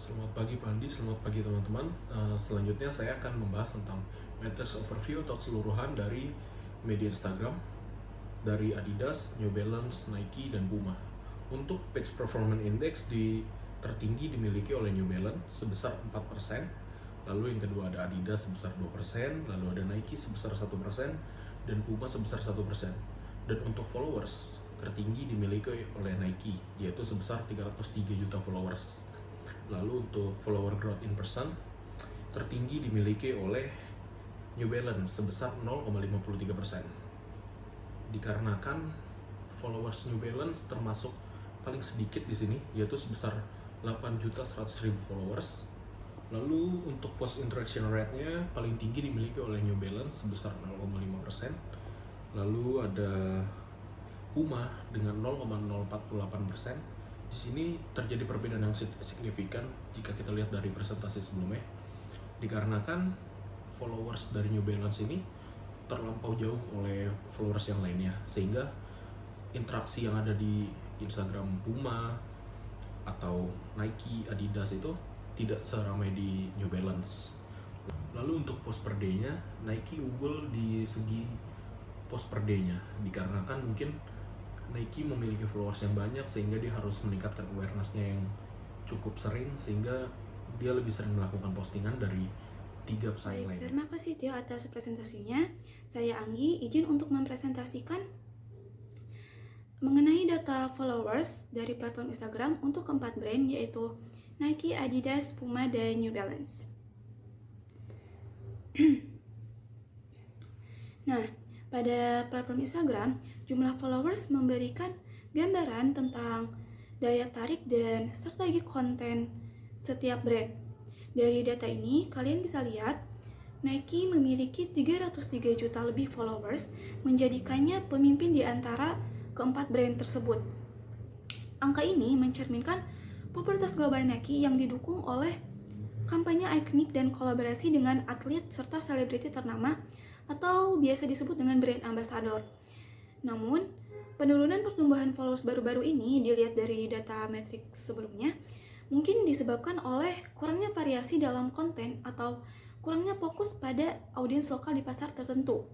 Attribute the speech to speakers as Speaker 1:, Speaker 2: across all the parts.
Speaker 1: Selamat pagi Pak Andi, selamat pagi teman-teman. Selanjutnya saya akan membahas tentang matters overview atau keseluruhan dari media Instagram dari Adidas, New Balance, Nike, dan Puma. Untuk page performance index tertinggi dimiliki oleh New Balance sebesar 4%, lalu yang kedua ada Adidas sebesar 2%, lalu ada Nike sebesar 1%, dan Puma sebesar 1%. Dan untuk followers, tertinggi dimiliki oleh Nike, yaitu sebesar 303 juta followers. Lalu untuk follower growth in person, tertinggi dimiliki oleh New Balance sebesar 0,53%. Dikarenakan followers New Balance termasuk paling sedikit di sini, yaitu sebesar 8.100.000 followers. Lalu untuk post interaction rate-nya paling tinggi dimiliki oleh New Balance sebesar 0,5%. Lalu ada Puma dengan 0,048%. Di sini terjadi perbedaan yang signifikan jika kita lihat dari presentasi sebelumnya, dikarenakan followers dari New Balance ini terlampau jauh oleh followers yang lainnya, sehingga interaksi yang ada di Instagram Puma atau Nike, Adidas itu tidak seramai di New Balance. Lalu untuk post per day-nya, Nike unggul di segi post per day-nya, dikarenakan mungkin Nike memiliki followers yang banyak sehingga dia harus meningkatkan awareness-nya yang cukup sering, sehingga dia lebih sering melakukan postingan dari 3 pesaing lainnya.
Speaker 2: Terima kasih Tio atas presentasinya. Saya Anggi, izin untuk mempresentasikan mengenai data followers dari platform Instagram untuk keempat brand, yaitu Nike, Adidas, Puma, dan New Balance. Nah, pada platform Instagram, jumlah followers memberikan gambaran tentang daya tarik dan strategi konten setiap brand. Dari data ini, kalian bisa lihat Nike memiliki 303 juta lebih followers, menjadikannya pemimpin di antara keempat brand tersebut. Angka ini mencerminkan popularitas global Nike yang didukung oleh kampanye ikonik dan kolaborasi dengan atlet serta selebriti ternama atau biasa disebut dengan brand ambassador. Namun, penurunan pertumbuhan followers baru-baru ini dilihat dari data metrik sebelumnya mungkin disebabkan oleh kurangnya variasi dalam konten atau kurangnya fokus pada audiens lokal di pasar tertentu.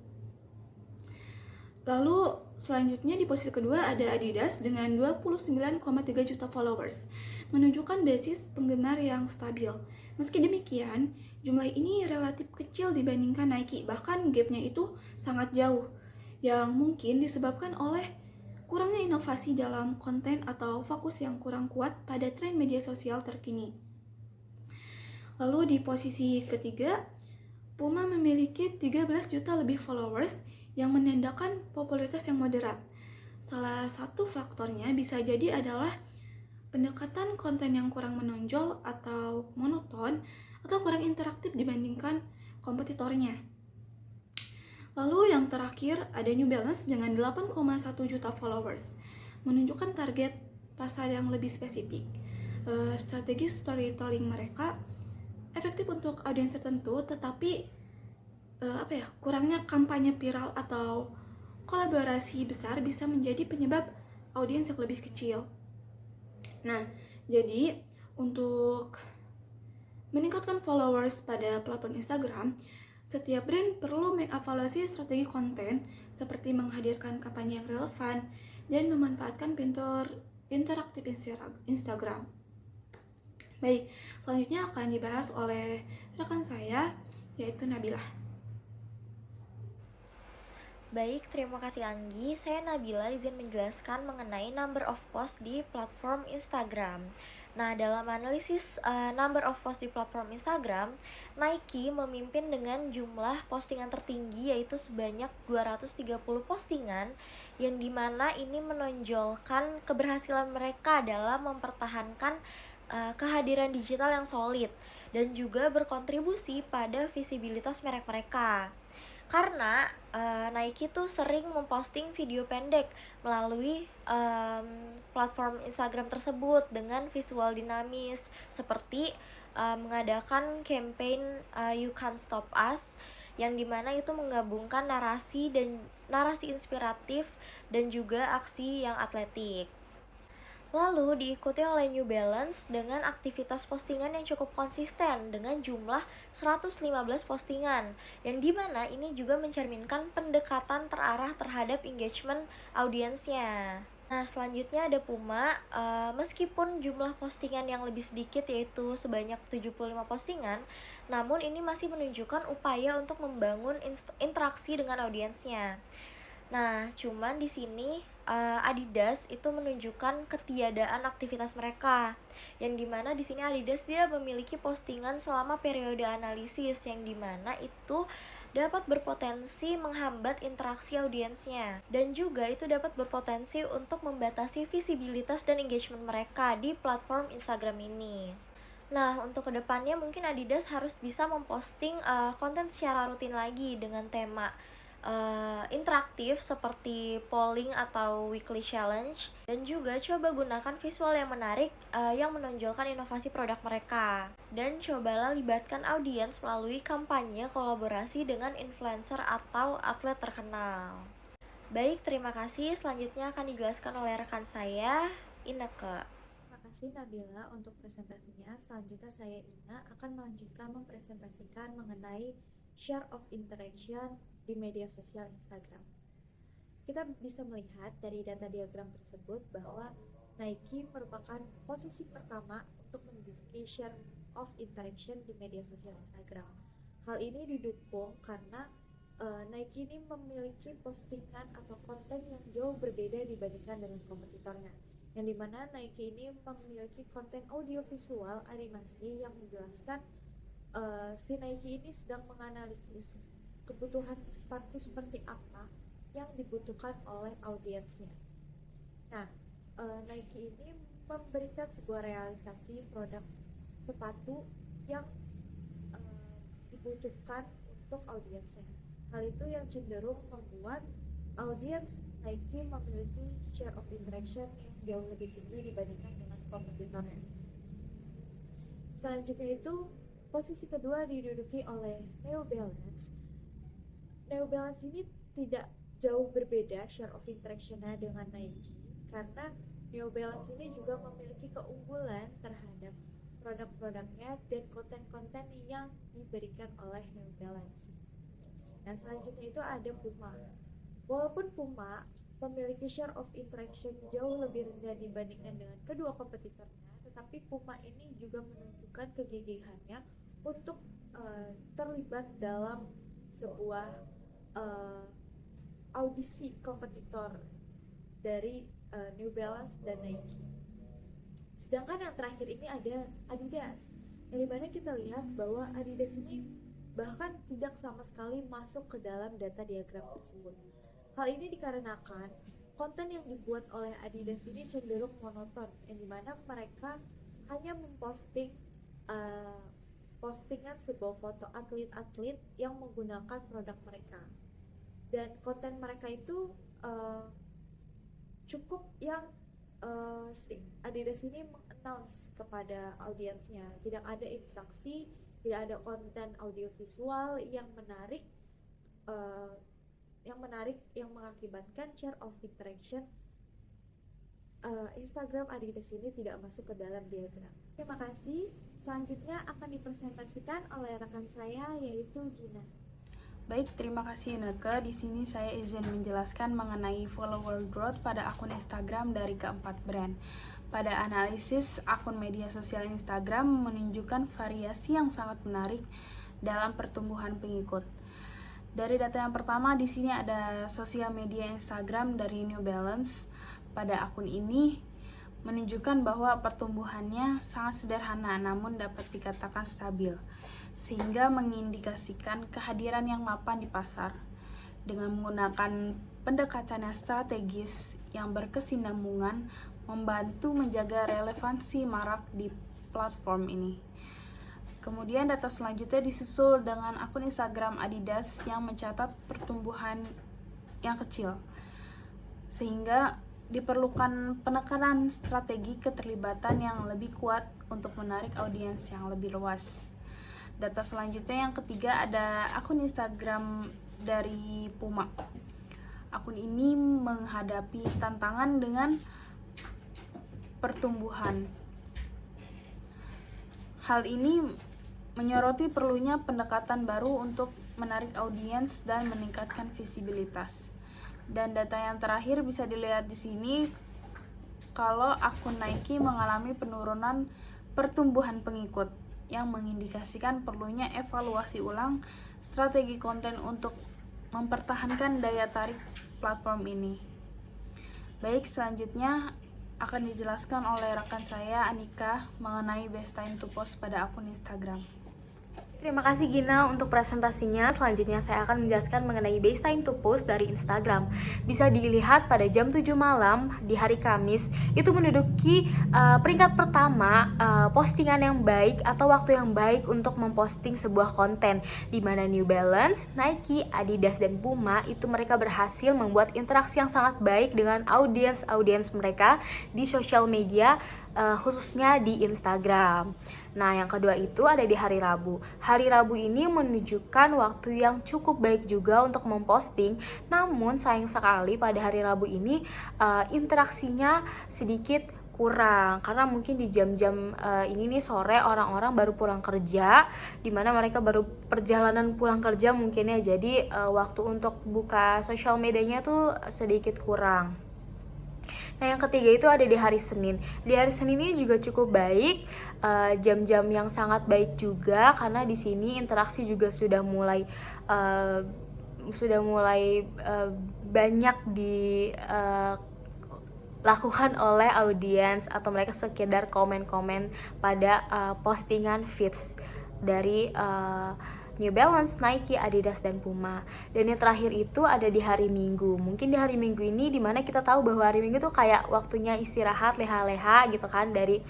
Speaker 2: Lalu selanjutnya di posisi kedua ada Adidas dengan 29,3 juta followers, menunjukkan basis penggemar yang stabil. Meski demikian, jumlah ini relatif kecil dibandingkan Nike, bahkan gapnya itu sangat jauh, yang mungkin disebabkan oleh kurangnya inovasi dalam konten atau fokus yang kurang kuat pada tren media sosial terkini. Lalu di posisi ketiga, Puma memiliki 13 juta lebih followers yang menandakan popularitas yang moderat. Salah satu faktornya bisa jadi adalah pendekatan konten yang kurang menonjol atau monoton atau kurang interaktif dibandingkan kompetitornya. Lalu yang terakhir ada New Balance dengan 8,1 juta followers, menunjukkan target pasar yang lebih spesifik. Strategi storytelling mereka efektif untuk audiens tertentu, tetapi kurangnya kampanye viral atau kolaborasi besar bisa menjadi penyebab audiens yang lebih kecil. Nah, jadi untuk meningkatkan followers pada platform Instagram, setiap brand perlu mengevaluasi strategi konten seperti menghadirkan kampanye yang relevan dan memanfaatkan fitur interaktif Instagram. Baik, selanjutnya akan dibahas oleh rekan saya, yaitu Nabila.
Speaker 3: Baik, terima kasih Anggi. Saya Nabila izin menjelaskan mengenai number of post di platform Instagram. Nah, dalam analisis number of post di platform Instagram, Nike memimpin dengan jumlah postingan tertinggi yaitu sebanyak 230 postingan, yang dimana ini menonjolkan keberhasilan mereka dalam mempertahankan kehadiran digital yang solid dan juga berkontribusi pada visibilitas merek mereka. Karena Nike tuh sering memposting video pendek melalui platform Instagram tersebut dengan visual dinamis, seperti mengadakan campaign You Can't Stop Us, yang dimana itu menggabungkan narasi inspiratif dan juga aksi yang atletik. Lalu diikuti oleh New Balance dengan aktivitas postingan yang cukup konsisten dengan jumlah 115 postingan, yang dimana ini juga mencerminkan pendekatan terarah terhadap engagement audiensnya. Nah, selanjutnya ada Puma. Meskipun jumlah postingan yang lebih sedikit yaitu sebanyak 75 postingan, namun ini masih menunjukkan upaya untuk membangun interaksi dengan audiensnya. Nah, cuman di sini Adidas itu menunjukkan ketiadaan aktivitas mereka, yang dimana di sini Adidas tidak memiliki postingan selama periode analisis, yang dimana itu dapat berpotensi menghambat interaksi audiensnya, dan juga itu dapat berpotensi untuk membatasi visibilitas dan engagement mereka di platform Instagram ini. Nah, untuk kedepannya mungkin Adidas harus bisa memposting konten secara rutin lagi dengan tema interaktif seperti polling atau weekly challenge, dan juga coba gunakan visual yang menarik yang menonjolkan inovasi produk mereka, dan cobalah libatkan audiens melalui kampanye kolaborasi dengan influencer atau atlet terkenal. Baik, terima kasih. Selanjutnya akan dijelaskan oleh rekan saya, Ineke.
Speaker 4: Terima kasih Nabila untuk presentasinya. Selanjutnya saya Ina akan melanjutkan mempresentasikan mengenai share of interaction di media sosial Instagram. Kita bisa melihat dari data diagram tersebut bahwa Nike merupakan posisi pertama untuk menduduki share of interaction di media sosial Instagram. Hal ini didukung karena Nike ini memiliki postingan atau konten yang jauh berbeda dibandingkan dengan kompetitornya, yang dimana Nike ini memiliki konten audiovisual animasi yang menjelaskan si Nike ini sedang menganalisis kebutuhan sepatu seperti apa yang dibutuhkan oleh audiensnya. Nah, Nike ini memberikan sebuah realisasi produk sepatu yang dibutuhkan untuk audiensnya. Hal itu yang cenderung membuat audiens Nike memiliki share of interaction yang jauh lebih tinggi dibandingkan dengan kompetitornya. Selanjutnya itu, posisi kedua diduduki oleh New Balance. New Balance ini tidak jauh berbeda share of interaction-nya dengan Nike, karena New Balance ini juga memiliki keunggulan terhadap produk-produknya dan konten-konten yang diberikan oleh New Balance. Nah, selanjutnya itu ada Puma. Walaupun Puma memiliki share of interaction jauh lebih rendah dibandingkan dengan kedua kompetitornya, tetapi Puma ini juga menunjukkan kegigihannya untuk terlibat dalam sebuah audisi kompetitor dari New Balance dan Nike. Sedangkan yang terakhir ini ada Adidas, yang dimana kita lihat bahwa Adidas ini bahkan tidak sama sekali masuk ke dalam data diagram tersebut. Hal ini dikarenakan konten yang dibuat oleh Adidas ini cenderung monoton, yang dimana mereka hanya memposting postingan sebuah foto atlet-atlet yang menggunakan produk mereka, dan konten mereka itu cukup yang si Adidas ini mengannounce kepada audiensnya. Tidak ada interaksi, tidak ada konten audiovisual yang menarik yang mengakibatkan share of interaction Instagram Adidas ini tidak masuk ke dalam diagram. Terima kasih. Selanjutnya akan dipresentasikan oleh rekan saya, yaitu Gina.
Speaker 5: Baik, terima kasih Ineke. Di sini saya izin menjelaskan mengenai follower growth pada akun Instagram dari keempat brand. Pada analisis akun media sosial Instagram menunjukkan variasi yang sangat menarik dalam pertumbuhan pengikut. Dari data yang pertama, di sini ada sosial media Instagram dari New Balance. Pada akun ini menunjukkan bahwa pertumbuhannya sangat sederhana namun dapat dikatakan stabil, sehingga mengindikasikan kehadiran yang mapan di pasar. Dengan menggunakan pendekatan yang strategis yang berkesinambungan, membantu menjaga relevansi marak di platform ini. Kemudian data selanjutnya disusul dengan akun Instagram Adidas yang mencatat pertumbuhan yang kecil, sehingga diperlukan penekanan strategi keterlibatan yang lebih kuat untuk menarik audiens yang lebih luas. Data selanjutnya yang ketiga ada akun Instagram dari Puma. Akun ini menghadapi tantangan dengan pertumbuhan. Hal ini menyoroti perlunya pendekatan baru untuk menarik audiens dan meningkatkan visibilitas. Dan data yang terakhir bisa dilihat di sini kalau akun Nike mengalami penurunan pertumbuhan pengikut yang mengindikasikan perlunya evaluasi ulang strategi konten untuk mempertahankan daya tarik platform ini. Baik, selanjutnya akan dijelaskan oleh rekan saya Anika mengenai best time to post pada akun Instagram.
Speaker 3: Terima kasih Gina untuk presentasinya. Selanjutnya saya akan menjelaskan mengenai best time to post dari Instagram. Bisa dilihat pada jam 7 malam di hari Kamis, itu menduduki peringkat pertama postingan yang baik atau waktu yang baik untuk memposting sebuah konten, di mana New Balance, Nike, Adidas, dan Puma itu mereka berhasil membuat interaksi yang sangat baik dengan audiens mereka di sosial media, khususnya di Instagram. Nah, yang kedua itu ada di hari Rabu. Hari Rabu ini menunjukkan waktu yang cukup baik juga untuk memposting. Namun sayang sekali pada hari Rabu ini interaksinya sedikit kurang, karena mungkin di jam-jam ini nih sore orang-orang baru pulang kerja, dimana mereka baru perjalanan pulang kerja mungkin ya, jadi waktu untuk buka sosial medianya tuh sedikit kurang. Nah, yang ketiga itu ada di hari Senin. Di hari Senin ini juga cukup baik, jam-jam yang sangat baik juga, karena di sini interaksi juga sudah mulai banyak dilakukan oleh audiens, atau mereka sekedar komen-komen pada postingan feeds dari New Balance, Nike, Adidas, dan Puma. Dan yang terakhir itu ada di hari Minggu. Mungkin di hari Minggu ini dimana kita tahu bahwa hari Minggu tuh kayak waktunya istirahat, leha-leha gitu kan, dari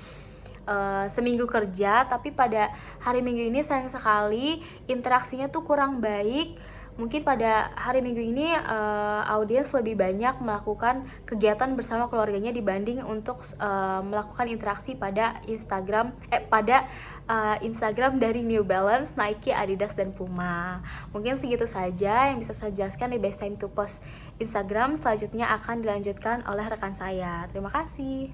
Speaker 3: seminggu kerja. Tapi pada hari Minggu ini sayang sekali interaksinya tuh kurang baik. Mungkin pada hari Minggu ini audiens lebih banyak melakukan kegiatan bersama keluarganya dibanding untuk melakukan interaksi pada Instagram dari New Balance, Nike, Adidas, dan Puma. Mungkin segitu saja yang bisa saya jelaskan di best time to post Instagram. Selanjutnya akan dilanjutkan oleh rekan saya. Terima kasih.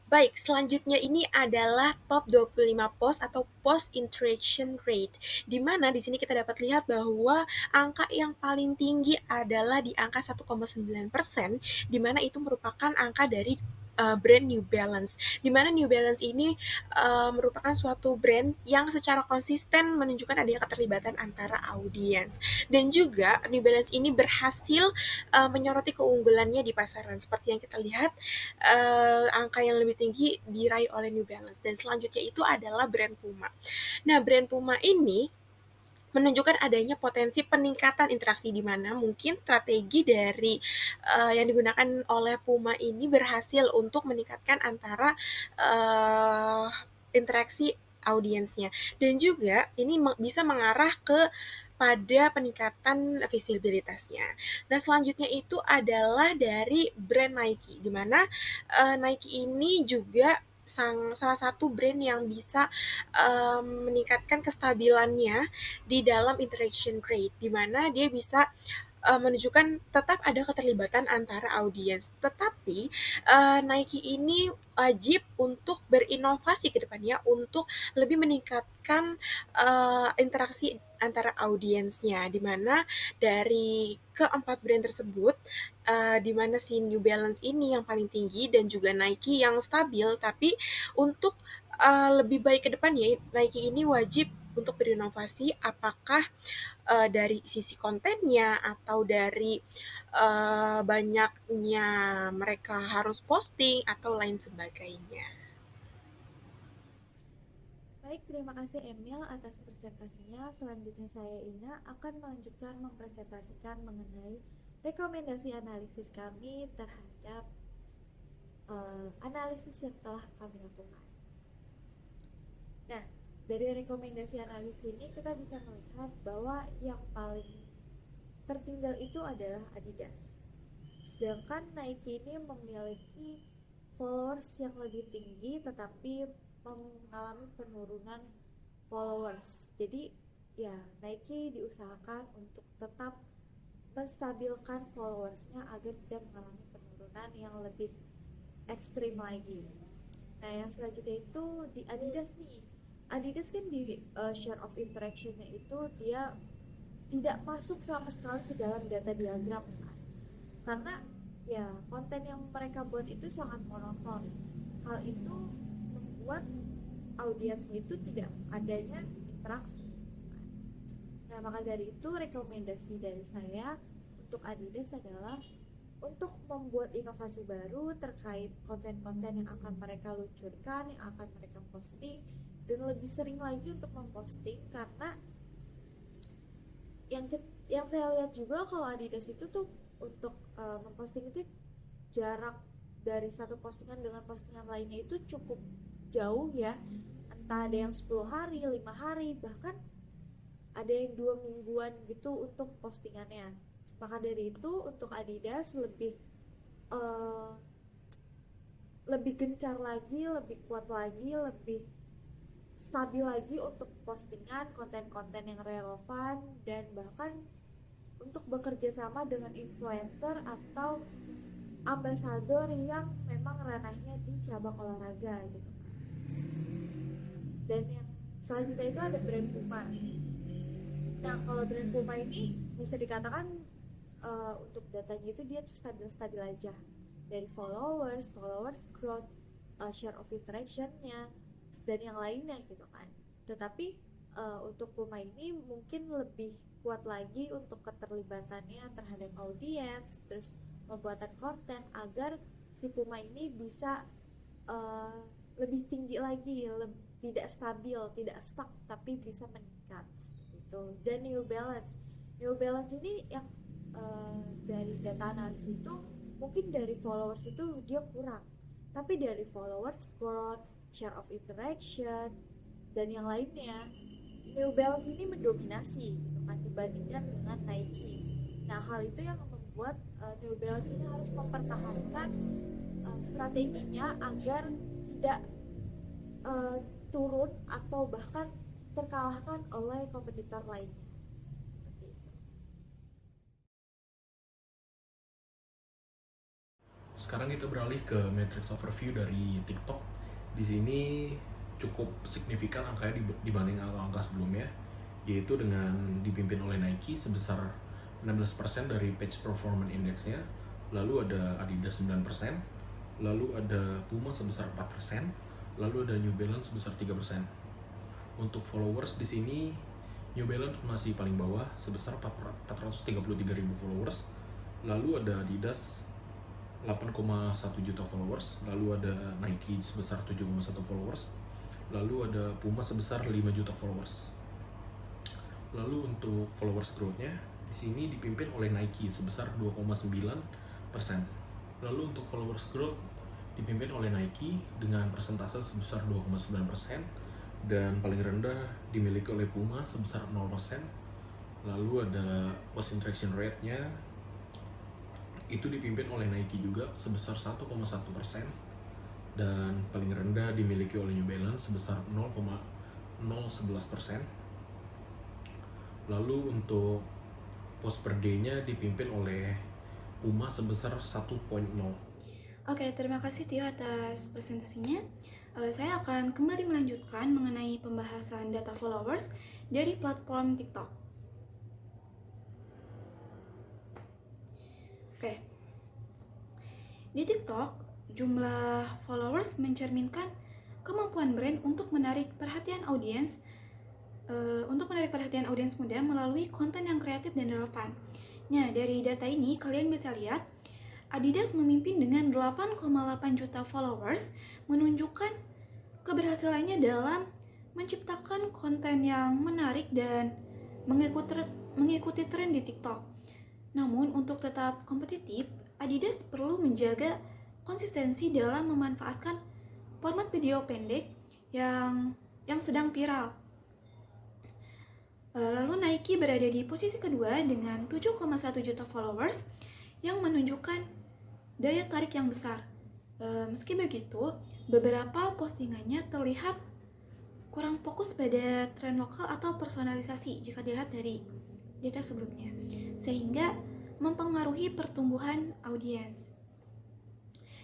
Speaker 6: Baik, selanjutnya ini adalah top 25 post atau post interaction rate, di mana di sini kita dapat lihat bahwa angka yang paling tinggi adalah di angka 1,9%, di mana itu merupakan angka dari brand New Balance, di mana New Balance ini merupakan suatu brand yang secara konsisten menunjukkan adanya keterlibatan antara audiens, dan juga New Balance ini berhasil menyoroti keunggulannya di pasaran. Seperti yang kita lihat, angka yang lebih tinggi diraih oleh New Balance, dan selanjutnya itu adalah brand Puma. Nah, brand Puma ini menunjukkan adanya potensi peningkatan interaksi, di mana mungkin strategi dari yang digunakan oleh Puma ini berhasil untuk meningkatkan antara interaksi audiensnya, dan juga ini bisa mengarah ke pada peningkatan visibilitasnya. Nah, selanjutnya itu adalah dari brand Nike, di mana Nike ini juga salah satu brand yang bisa meningkatkan kestabilannya di dalam interaction rate, di mana dia bisa menunjukkan tetap ada keterlibatan antara audiens. Tetapi Nike ini wajib untuk berinovasi ke depannya untuk lebih meningkatkan interaksi antara audiensnya, di mana dari keempat brand tersebut, di mana si New Balance ini yang paling tinggi dan juga Nike yang stabil, tapi untuk lebih baik ke depannya Nike ini wajib untuk berinovasi, apakah dari sisi kontennya atau dari banyaknya mereka harus posting atau lain sebagainya.
Speaker 4: Baik, terima kasih Emil atas presentasinya. Selanjutnya saya Ina akan melanjutkan mempresentasikan mengenai rekomendasi analisis kami terhadap analisis yang telah kami lakukan. Nah, dari rekomendasi analisis ini kita bisa melihat bahwa yang paling tertinggal itu adalah Adidas. Sedangkan Nike ini memiliki followers yang lebih tinggi tetapi mengalami penurunan followers. Jadi ya Nike diusahakan untuk tetap menstabilkan followersnya agar tidak mengalami penurunan yang lebih ekstrim lagi. Nah, yang selanjutnya itu di Adidas nih. Adidas kan di share of interactionnya itu dia tidak masuk sama sekali ke dalam data diagram kan. Karena ya konten yang mereka buat itu sangat monoton. Hal itu membuat audiensnya itu tidak adanya interaksi. Nah, maka dari itu rekomendasi dari saya untuk Adidas adalah untuk membuat inovasi baru terkait konten-konten yang akan mereka luncurkan, yang akan mereka posting, dan lebih sering lagi untuk memposting, karena yang saya lihat juga kalau Adidas itu tuh untuk memposting itu jarak dari satu postingan dengan postingan lainnya itu cukup jauh ya, entah ada yang 10 hari, 5 hari, bahkan ada yang 2 mingguan gitu untuk postingannya. Maka dari itu untuk Adidas lebih gencar lagi, lebih kuat lagi, lebih stabil lagi untuk postingan konten-konten yang relevan, dan bahkan untuk bekerja sama dengan influencer atau ambasador yang memang ranahnya di cabang olahraga gitu. Dan yang selanjutnya itu ada brand Puma. Nah, kalau brand Puma ini bisa dikatakan untuk datanya itu dia tuh stabil-stabil aja, dari followers growth, share of interaction-nya, dan yang lainnya gitu kan. Tetapi untuk Puma ini mungkin lebih kuat lagi untuk keterlibatannya terhadap audiens, terus pembuatan konten agar si Puma ini bisa lebih tinggi lagi, tidak stabil, tidak stuck, tapi bisa meningkat gitu. Dan New Balance ini yang dari data analisis itu mungkin dari followers itu dia kurang, tapi dari followers growth, share of interaction, dan yang lainnya New Balance ini mendominasi gitu kan dibandingkan dengan Nike. Nah, hal itu yang membuat New Balance ini harus mempertahankan strateginya agar tidak turun atau bahkan terkalahkan oleh kompetitor lainnya. Seperti itu.
Speaker 1: Sekarang kita beralih ke matrix overview dari TikTok. Di sini cukup signifikan angkanya dibanding angka sebelumnya, yaitu dengan dipimpin oleh Nike sebesar 16% dari page performance indexnya, lalu ada Adidas 9%, lalu ada Puma sebesar 4%, lalu ada New Balance sebesar 3%. Untuk followers di sini New Balance masih paling bawah sebesar 433.000 followers, lalu ada Adidas 8,1 juta followers, lalu ada Nike sebesar 7,1 followers, lalu ada Puma sebesar 5 juta followers. Lalu untuk followers growth-nya di sini dipimpin oleh Nike sebesar 2,9%. Lalu untuk followers growth dipimpin oleh Nike dengan persentase sebesar 2,9%, dan paling rendah dimiliki oleh Puma sebesar 0%. Lalu ada post interaction rate-nya itu dipimpin oleh Nike juga sebesar 1,1%, dan paling rendah dimiliki oleh New Balance sebesar 0,011%. Lalu untuk post per day-nya dipimpin oleh Puma sebesar 1.0.
Speaker 2: Oke, terima kasih Tio atas presentasinya. Saya akan kembali melanjutkan mengenai pembahasan data followers dari platform TikTok. Oke, di TikTok, jumlah followers mencerminkan kemampuan brand untuk menarik perhatian audiens muda melalui konten yang kreatif dan relevan. Nah, dari data ini kalian bisa lihat Adidas memimpin dengan 8,8 juta followers, menunjukkan keberhasilannya dalam menciptakan konten yang menarik dan mengikuti tren di TikTok. Namun, untuk tetap kompetitif, Adidas perlu menjaga konsistensi dalam memanfaatkan format video pendek yang sedang viral. Lalu Nike berada di posisi kedua dengan 7,1 juta followers yang menunjukkan daya tarik yang besar. Meski begitu, beberapa postingannya terlihat kurang fokus pada tren lokal atau personalisasi jika dilihat dari data sebelumnya, sehingga mempengaruhi pertumbuhan audiens.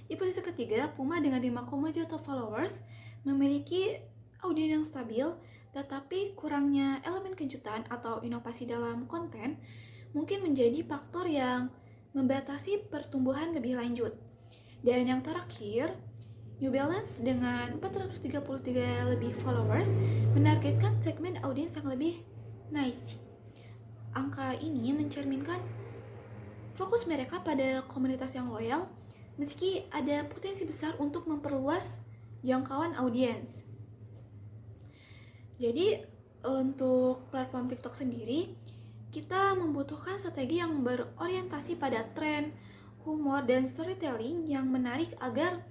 Speaker 2: Di posisi ketiga, Puma dengan 5,5 juta followers memiliki audiens yang stabil, tetapi kurangnya elemen kejutan atau inovasi dalam konten mungkin menjadi faktor yang membatasi pertumbuhan lebih lanjut. Dan yang terakhir, New Balance dengan 433 lebih followers menargetkan segmen audiens yang lebih niche. Angka ini mencerminkan fokus mereka pada komunitas yang loyal, meski ada potensi besar untuk memperluas jangkauan audiens. Jadi, untuk platform TikTok sendiri, kita membutuhkan strategi yang berorientasi pada tren, humor, dan storytelling yang menarik agar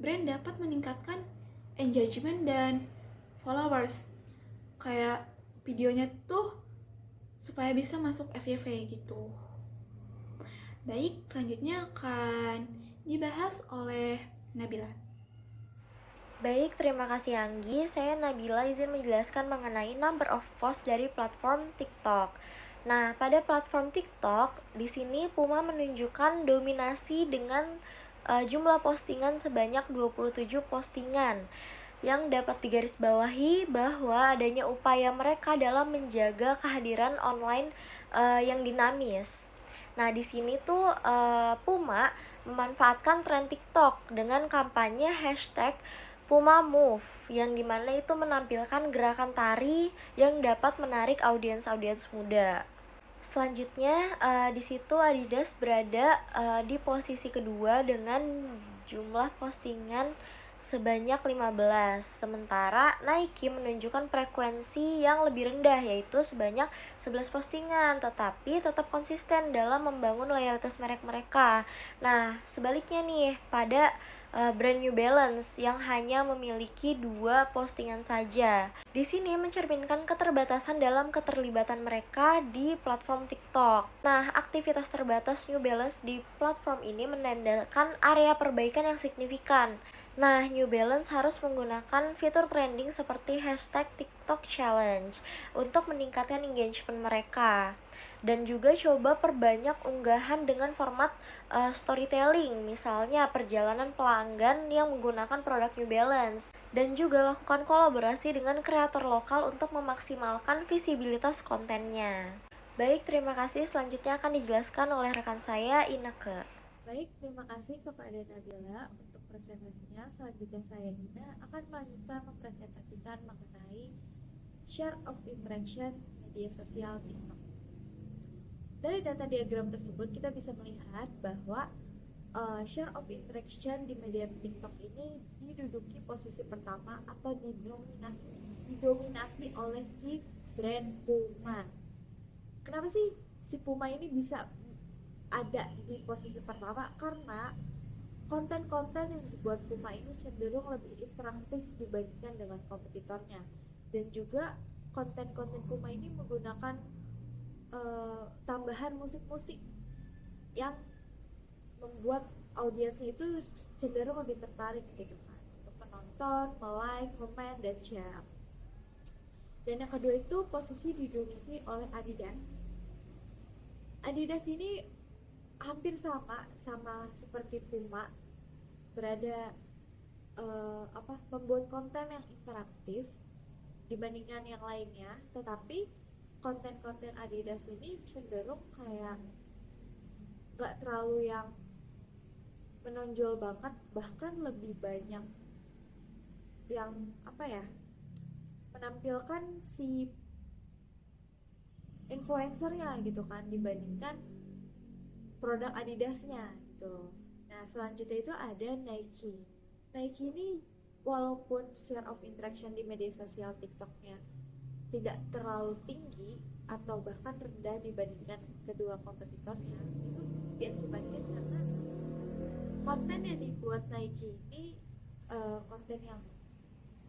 Speaker 2: brand dapat meningkatkan engagement dan followers. Kayak videonya tuh supaya bisa masuk FYP gitu. Baik, selanjutnya akan dibahas oleh Nabila.
Speaker 3: Baik, terima kasih Anggi. Saya Nabila izin menjelaskan mengenai number of post dari platform TikTok. Nah, pada platform TikTok, di sini Puma menunjukkan dominasi dengan jumlah postingan sebanyak 27 postingan yang dapat digarisbawahi bahwa adanya upaya mereka dalam menjaga kehadiran online yang dinamis. Nah, di sini tuh Puma memanfaatkan tren TikTok dengan kampanye hashtag Puma Move yang dimana itu menampilkan gerakan tari yang dapat menarik audiens-audiens muda. Selanjutnya di situ Adidas berada di posisi kedua dengan jumlah postingan sebanyak 15, sementara Nike menunjukkan frekuensi yang lebih rendah yaitu sebanyak 11 postingan, tetapi tetap konsisten dalam membangun loyalitas merek mereka. Nah, sebaliknya nih pada brand New Balance yang hanya memiliki 2 postingan saja. Di sini mencerminkan keterbatasan dalam keterlibatan mereka di platform TikTok. Nah, aktivitas terbatas New Balance di platform ini menandakan area perbaikan yang signifikan. Nah, New Balance harus menggunakan fitur trending seperti hashtag TikTok Challenge untuk meningkatkan engagement mereka. Dan juga coba perbanyak unggahan dengan format storytelling, misalnya perjalanan pelanggan yang menggunakan produk New Balance. Dan juga lakukan kolaborasi dengan kreator lokal untuk memaksimalkan visibilitas kontennya. Baik, terima kasih. Selanjutnya akan dijelaskan oleh rekan saya, Ineke.
Speaker 4: Baik, terima kasih kepada Nabila untuk presentasinya. Selanjutnya saya Ina akan melanjutkan mempresentasikan mengenai share of interaction media sosial TikTok. Dari data diagram tersebut kita bisa melihat bahwa share of interaction di media TikTok ini diduduki posisi pertama atau didominasi oleh si brand Puma. Kenapa sih si Puma ini bisa ada di posisi pertama? Karena konten-konten yang dibuat Puma ini cenderung lebih interaktif dibandingkan dengan kompetitornya, dan juga konten-konten Puma ini menggunakan tambahan musik-musik yang membuat audiensnya itu cenderung lebih tertarik gitu kan, untuk menonton, like, komen, dan share. Dan yang kedua itu posisi didominasi oleh Adidas. Adidas ini hampir sama seperti Puma, berada membuat konten yang interaktif dibandingkan yang lainnya, tetapi konten-konten Adidas ini cenderung kayak gak terlalu yang menonjol banget, bahkan lebih banyak yang menampilkan si influencernya gitu kan dibandingkan produk Adidasnya gitu. Nah, selanjutnya itu ada Nike. Nike ini walaupun share of interaction di media sosial TikToknya tidak terlalu tinggi atau bahkan rendah dibandingkan kedua kompetitornya, itu diakibatkan karena konten yang dibuat Nike ini konten yang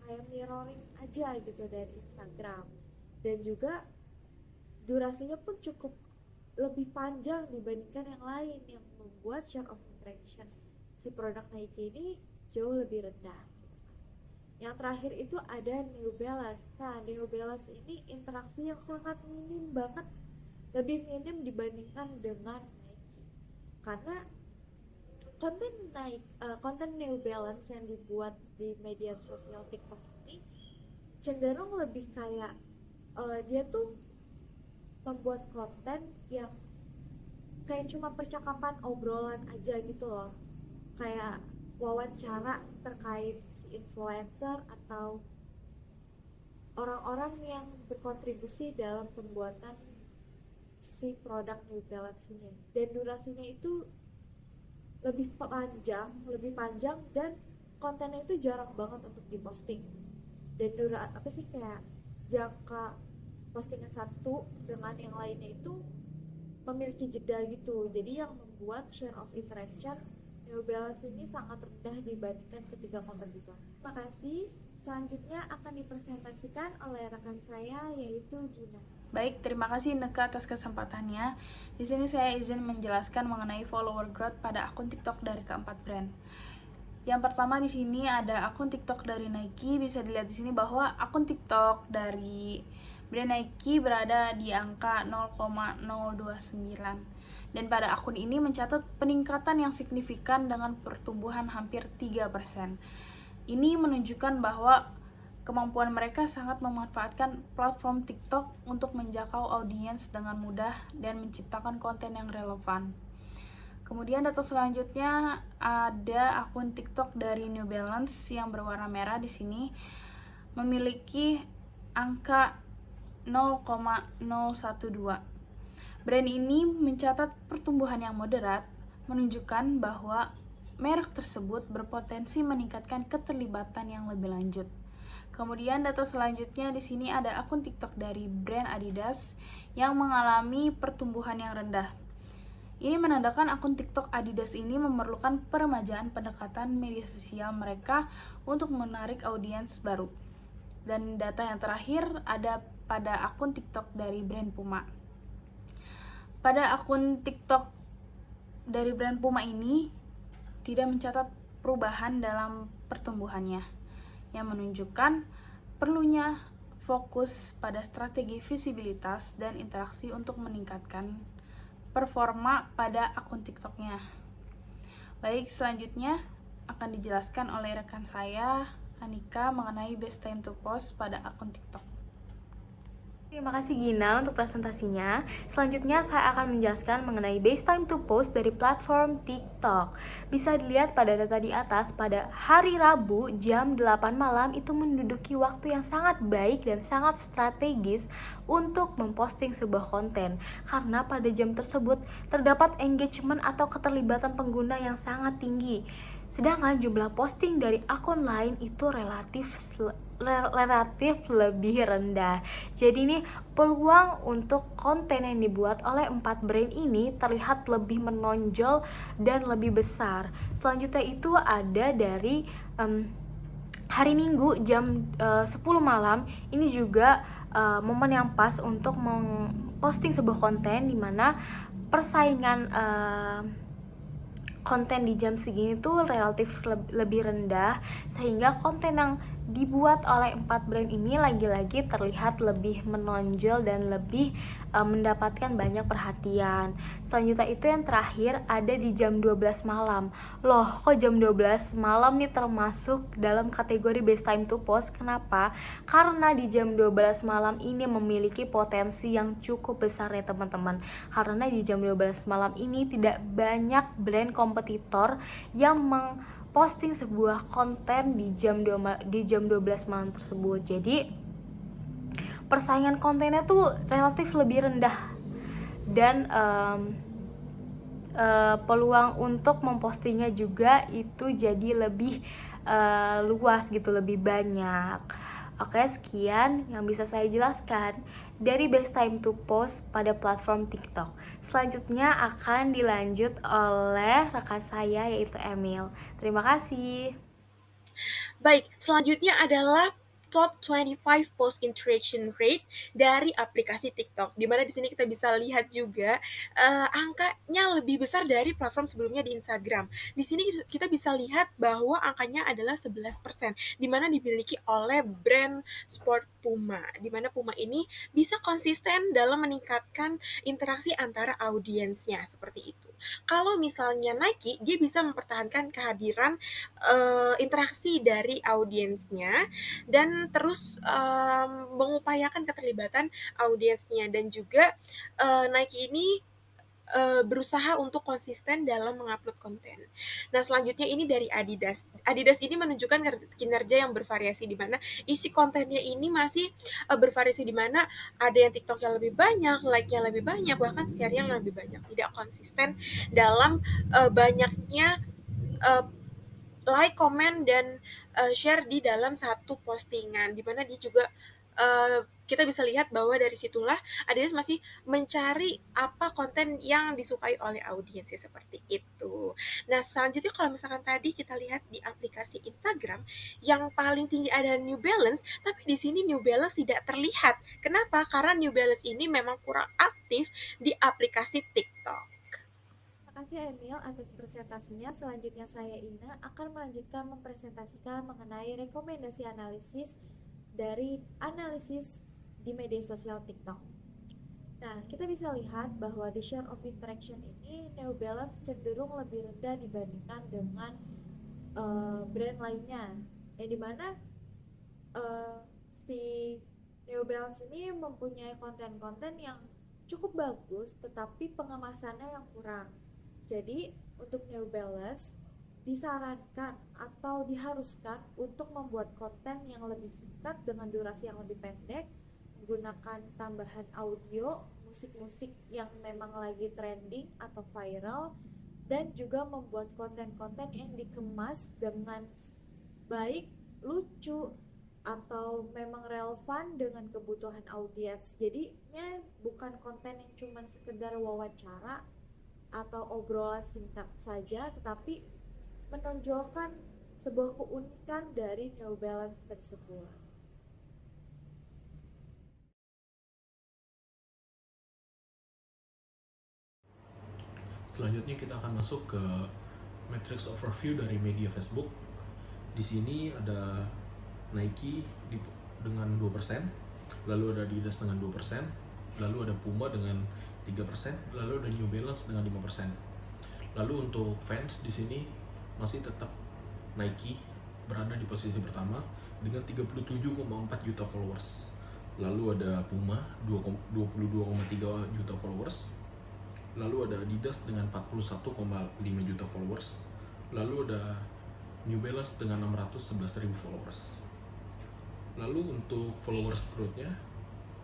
Speaker 4: kayak mirroring aja gitu dari Instagram, dan juga durasinya pun cukup lebih panjang dibandingkan yang lain, yang membuat share of interaction si produk Nike ini jauh lebih rendah. Yang terakhir itu ada New Balance. Nah, New Balance ini interaksi yang sangat minim banget, lebih minim dibandingkan dengan karena konten New Balance yang dibuat di media sosial TikTok ini cenderung lebih kayak dia tuh membuat konten yang kayak cuma percakapan obrolan aja gitu loh, kayak wawancara terkait si influencer atau orang-orang yang berkontribusi dalam pembuatan si produk New Balance ini, dan durasinya itu lebih panjang dan kontennya itu jarang banget untuk diposting, dan kayak jangka postingan satu dengan yang lainnya itu memiliki jeda gitu, jadi yang membuat share of interaction New Balance ini sangat rendah dibandingkan ketiga kompetitor. Terima kasih. Selanjutnya akan dipresentasikan oleh rekan saya yaitu Gina.
Speaker 5: Baik, terima kasih Neke atas kesempatannya. Di sini saya izin menjelaskan mengenai follower growth pada akun TikTok dari keempat brand. Yang pertama di sini ada akun TikTok dari Nike. Bisa dilihat di sini bahwa akun TikTok dari brand Nike berada di angka 0,029. Dan pada akun ini mencatat peningkatan yang signifikan dengan pertumbuhan hampir 3%. Ini menunjukkan bahwa kemampuan mereka sangat memanfaatkan platform TikTok untuk menjangkau audiens dengan mudah dan menciptakan konten yang relevan. Kemudian data selanjutnya ada akun TikTok dari New Balance yang berwarna merah di sini memiliki angka 0,012. Brand ini mencatat pertumbuhan yang moderat, menunjukkan bahwa merek tersebut berpotensi meningkatkan keterlibatan yang lebih lanjut. Kemudian data selanjutnya di sini ada akun TikTok dari brand Adidas yang mengalami pertumbuhan yang rendah. Ini menandakan akun TikTok Adidas ini memerlukan peremajaan pendekatan media sosial mereka untuk menarik audiens baru. Dan data yang terakhir ada pada akun TikTok dari brand Puma. Pada akun TikTok dari brand Puma ini tidak mencatat perubahan dalam pertumbuhannya, yang menunjukkan perlunya fokus pada strategi visibilitas dan interaksi untuk meningkatkan performa pada akun TikToknya. Baik, selanjutnya akan dijelaskan oleh rekan saya, Anika, mengenai best time to post pada akun TikTok.
Speaker 3: Terima kasih Gina untuk presentasinya. Selanjutnya saya akan menjelaskan mengenai best time to post dari platform TikTok. Bisa dilihat pada data di atas, pada hari Rabu jam 8 malam itu menduduki waktu yang sangat baik dan sangat strategis untuk memposting sebuah konten. Karena pada jam tersebut terdapat engagement atau keterlibatan pengguna yang sangat tinggi. Sedangkan jumlah posting dari akun lain itu relatif lebih rendah. Jadi ini peluang untuk konten yang dibuat oleh 4 brand ini terlihat lebih menonjol dan lebih besar. Selanjutnya itu ada dari hari Minggu jam 10 malam. Ini juga momen yang pas untuk memposting sebuah konten, di mana persaingan konten di jam segini tuh relatif lebih rendah, sehingga konten yang dibuat oleh 4 brand ini lagi-lagi terlihat lebih menonjol dan lebih mendapatkan banyak perhatian. Selanjutnya itu yang terakhir ada di jam 12 malam. Loh, kok jam 12 malam nih termasuk dalam kategori best time to post? Kenapa? Karena di jam 12 malam ini memiliki potensi yang cukup besar ya teman-teman. Karena di jam 12 malam ini tidak banyak brand kompetitor yang posting sebuah konten di jam 12 malam tersebut. Jadi persaingan kontennya tuh relatif lebih rendah, dan peluang untuk mempostingnya juga itu jadi lebih luas gitu, lebih banyak. Oke, sekian yang bisa saya jelaskan dari best time to post pada platform TikTok. Selanjutnya akan dilanjut oleh rekan saya yaitu Emil. Terima kasih.
Speaker 6: Baik, selanjutnya adalah top 25 post interaction rate dari aplikasi TikTok. Dimana di sini kita bisa lihat juga angkanya lebih besar dari platform sebelumnya di Instagram. Di sini kita bisa lihat bahwa angkanya adalah 11%, dimana dimiliki oleh brand sport Puma. Dimana Puma ini bisa konsisten dalam meningkatkan interaksi antara audiensnya, seperti itu. Kalau misalnya Nike, dia bisa mempertahankan kehadiran interaksi dari audiensnya dan terus mengupayakan keterlibatan audiensnya, dan juga Nike ini berusaha untuk konsisten dalam mengupload konten. Nah, selanjutnya ini dari Adidas. Adidas ini menunjukkan kinerja yang bervariasi, di mana isi kontennya ini masih bervariasi, di mana ada yang TikTok yang lebih banyak, like-nya lebih banyak, bahkan share-nya lebih banyak. Tidak konsisten dalam banyaknya eh, like, komen, dan share di dalam satu postingan, di mana dia juga kita bisa lihat bahwa dari situlah Adidas masih mencari apa konten yang disukai oleh audiens, ya, seperti itu. Nah, selanjutnya kalau misalkan tadi kita lihat di aplikasi Instagram, yang paling tinggi ada New Balance, tapi di sini New Balance tidak terlihat. Kenapa? Karena New Balance ini memang kurang aktif di aplikasi TikTok.
Speaker 4: Terima kasih Emil atas presentasinya. Selanjutnya saya Ina akan melanjutkan mempresentasikan mengenai rekomendasi analisis dari analisis di media sosial TikTok. Nah, kita bisa lihat bahwa di share of interaction ini New Balance cenderung lebih rendah dibandingkan dengan brand lainnya, yang dimana si New Balance ini mempunyai konten-konten yang cukup bagus, tetapi pengemasannya yang kurang. Jadi, untuk New Balance disarankan atau diharuskan untuk membuat konten yang lebih singkat dengan durasi yang lebih pendek, menggunakan tambahan audio, musik-musik yang memang lagi trending atau viral, dan juga membuat konten-konten yang dikemas dengan baik, lucu, atau memang relevan dengan kebutuhan audiens. Jadinya bukan konten yang cuma sekedar wawancara atau obrolan singkat saja, tetapi menonjolkan sebuah keunikan dari New Balance tersebut.
Speaker 1: Selanjutnya kita akan masuk ke matrix overview dari media Facebook. Di sini ada Nike dengan 2%, lalu ada Adidas dengan 2%, lalu ada Puma dengan 3%, lalu ada New Balance dengan 5%. Lalu untuk fans di sini masih tetap Nike berada di posisi pertama dengan 37,4 juta followers. Lalu ada Puma 22,3 juta followers. Lalu ada Adidas dengan 41,5 juta followers. Lalu ada New Balance dengan 611.000 followers. Lalu untuk followers growth-nya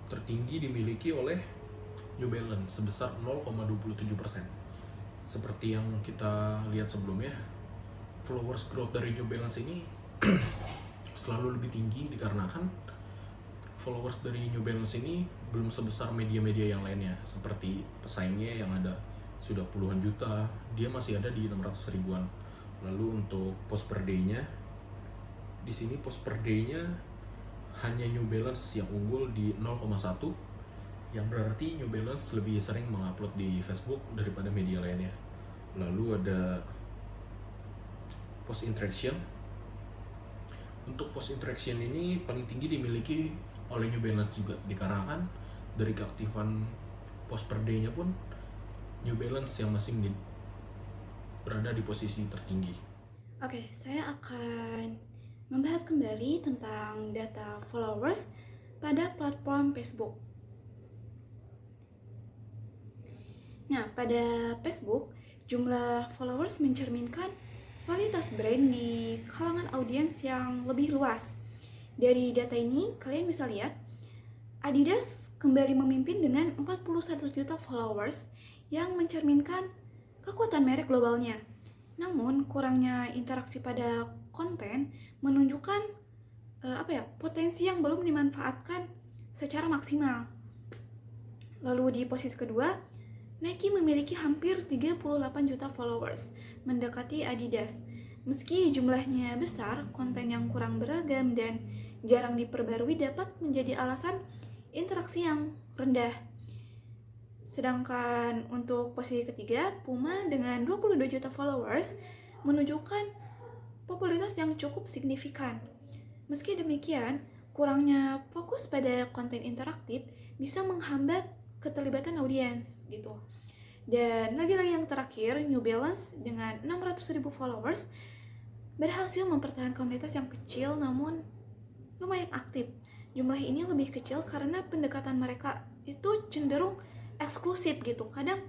Speaker 1: tertinggi dimiliki oleh New Balance sebesar 0,27%. Seperti yang kita lihat sebelumnya, followers growth dari New Balance ini selalu lebih tinggi dikarenakan followers dari New Balance ini belum sebesar media-media yang lainnya, seperti pesaingnya yang ada sudah puluhan juta, dia masih ada di 600 ribuan. Lalu untuk post per day-nya, di sini post per day-nya hanya New Balance yang unggul di 0,1, yang berarti New Balance lebih sering mengupload di Facebook daripada media lainnya. Lalu ada post interaction. Untuk post interaction ini paling tinggi dimiliki oleh New Balance juga, dikarenakan dari keaktifan post per day-nya pun New Balance yang masih berada di posisi tertinggi.
Speaker 2: Oke, saya akan membahas kembali tentang data followers pada platform Facebook. Nah, pada Facebook, jumlah followers mencerminkan kualitas brand di kalangan audiens yang lebih luas. Dari data ini, kalian bisa lihat Adidas kembali memimpin dengan 41 juta followers yang mencerminkan kekuatan merek globalnya. Namun, kurangnya interaksi pada konten menunjukkan potensi yang belum dimanfaatkan secara maksimal. Lalu di posisi kedua, Nike memiliki hampir 38 juta followers, mendekati Adidas. Meski jumlahnya besar, konten yang kurang beragam dan jarang diperbarui dapat menjadi alasan interaksi yang rendah. Sedangkan untuk posisi ketiga, Puma dengan 22 juta followers menunjukkan popularitas yang cukup signifikan. Meski demikian, kurangnya fokus pada konten interaktif bisa menghambat keterlibatan audiens gitu. Dan lagi-lagi yang terakhir, New Balance dengan 600.000 followers berhasil mempertahankan komunitas yang kecil namun lumayan aktif. Jumlah ini lebih kecil karena pendekatan mereka itu cenderung eksklusif gitu. Kadang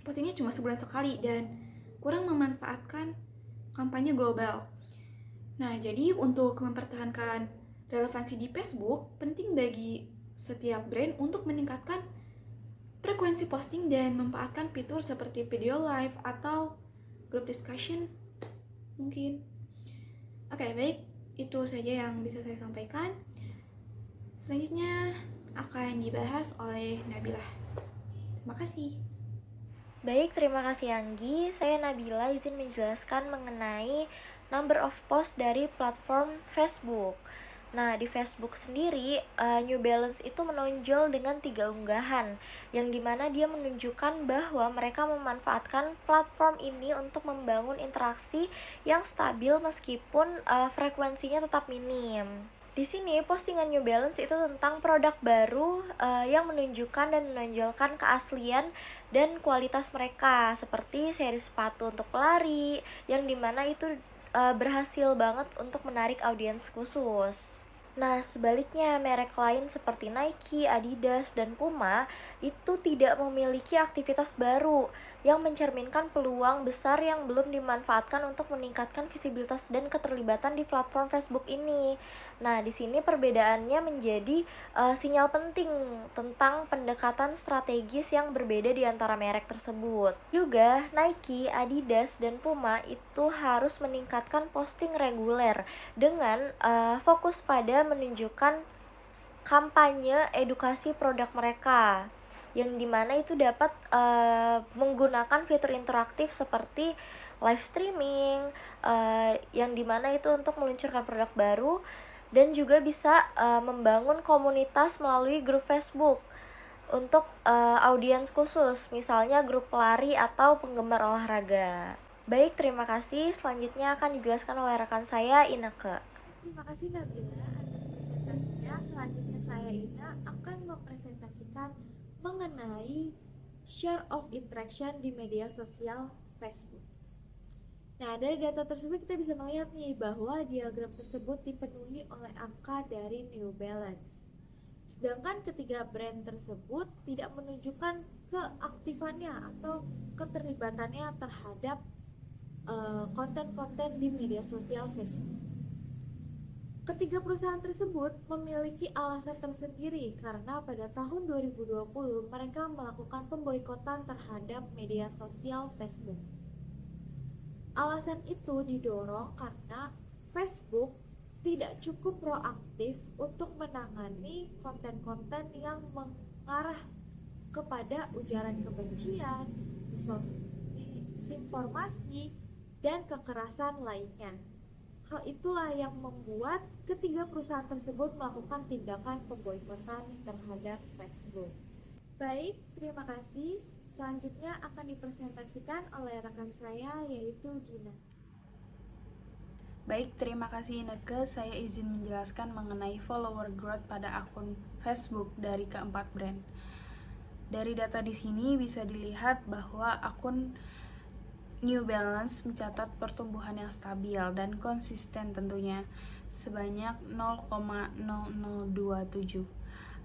Speaker 2: postingnya cuma sebulan sekali dan kurang memanfaatkan kampanye global. Nah, jadi untuk mempertahankan relevansi di Facebook, penting bagi setiap brand untuk meningkatkan frekuensi posting dan memanfaatkan fitur seperti video live atau group discussion mungkin. Oke, baik. Itu saja yang bisa saya sampaikan. Selanjutnya akan dibahas oleh Nabila. Terima kasih.
Speaker 3: Baik, terima kasih Anggi. Saya Nabila izin menjelaskan mengenai number of post dari platform Facebook. Nah, di Facebook sendiri, New Balance itu menonjol dengan 3 unggahan, yang dimana dia menunjukkan bahwa mereka memanfaatkan platform ini untuk membangun interaksi yang stabil meskipun frekuensinya tetap minim. Di sini postingan New Balance itu tentang produk baru yang menunjukkan dan menonjolkan keaslian dan kualitas mereka, seperti seri sepatu untuk pelari, yang dimana itu berhasil banget untuk menarik audiens khusus. Nah, sebaliknya merek lain seperti Nike, Adidas, dan Puma itu tidak memiliki aktivitas baru yang mencerminkan peluang besar yang belum dimanfaatkan untuk meningkatkan visibilitas dan keterlibatan di platform Facebook ini. Nah, di sini perbedaannya menjadi sinyal penting tentang pendekatan strategis yang berbeda di antara merek tersebut. Juga, Nike, Adidas, dan Puma itu harus meningkatkan posting reguler dengan fokus pada menunjukkan kampanye edukasi produk mereka, yang dimana itu dapat menggunakan fitur interaktif seperti live streaming, yang dimana itu untuk meluncurkan produk baru, dan juga bisa membangun komunitas melalui grup Facebook untuk audiens khusus, misalnya grup pelari atau penggemar olahraga. Baik, terima kasih. Selanjutnya akan dijelaskan oleh rekan saya, Ineke.
Speaker 4: Terima kasih Nabila atas presentasinya. Selanjutnya saya Ina akan mempresentasikan mengenai share of interaction di media sosial Facebook. Nah, dari data tersebut kita bisa melihat nih bahwa diagram tersebut dipenuhi oleh angka dari New Balance. Sedangkan ketiga brand tersebut tidak menunjukkan keaktifannya atau keterlibatannya terhadap konten-konten di media sosial Facebook. Ketiga perusahaan tersebut memiliki alasan tersendiri karena pada tahun 2020 mereka melakukan pemboikotan terhadap media sosial Facebook. Alasan itu didorong karena Facebook tidak cukup proaktif untuk menangani konten-konten yang mengarah kepada ujaran kebencian, disinformasi, dan kekerasan lainnya. Hal itulah yang membuat ketiga perusahaan tersebut melakukan tindakan pemboikotan terhadap Facebook. Baik, terima kasih. Selanjutnya akan dipresentasikan oleh rekan saya yaitu Gina.
Speaker 5: Baik, terima kasih Ineke. Saya izin menjelaskan mengenai follower growth pada akun Facebook dari keempat brand. Dari data di sini bisa dilihat bahwa akun New Balance mencatat pertumbuhan yang stabil dan konsisten tentunya sebanyak 0,0027.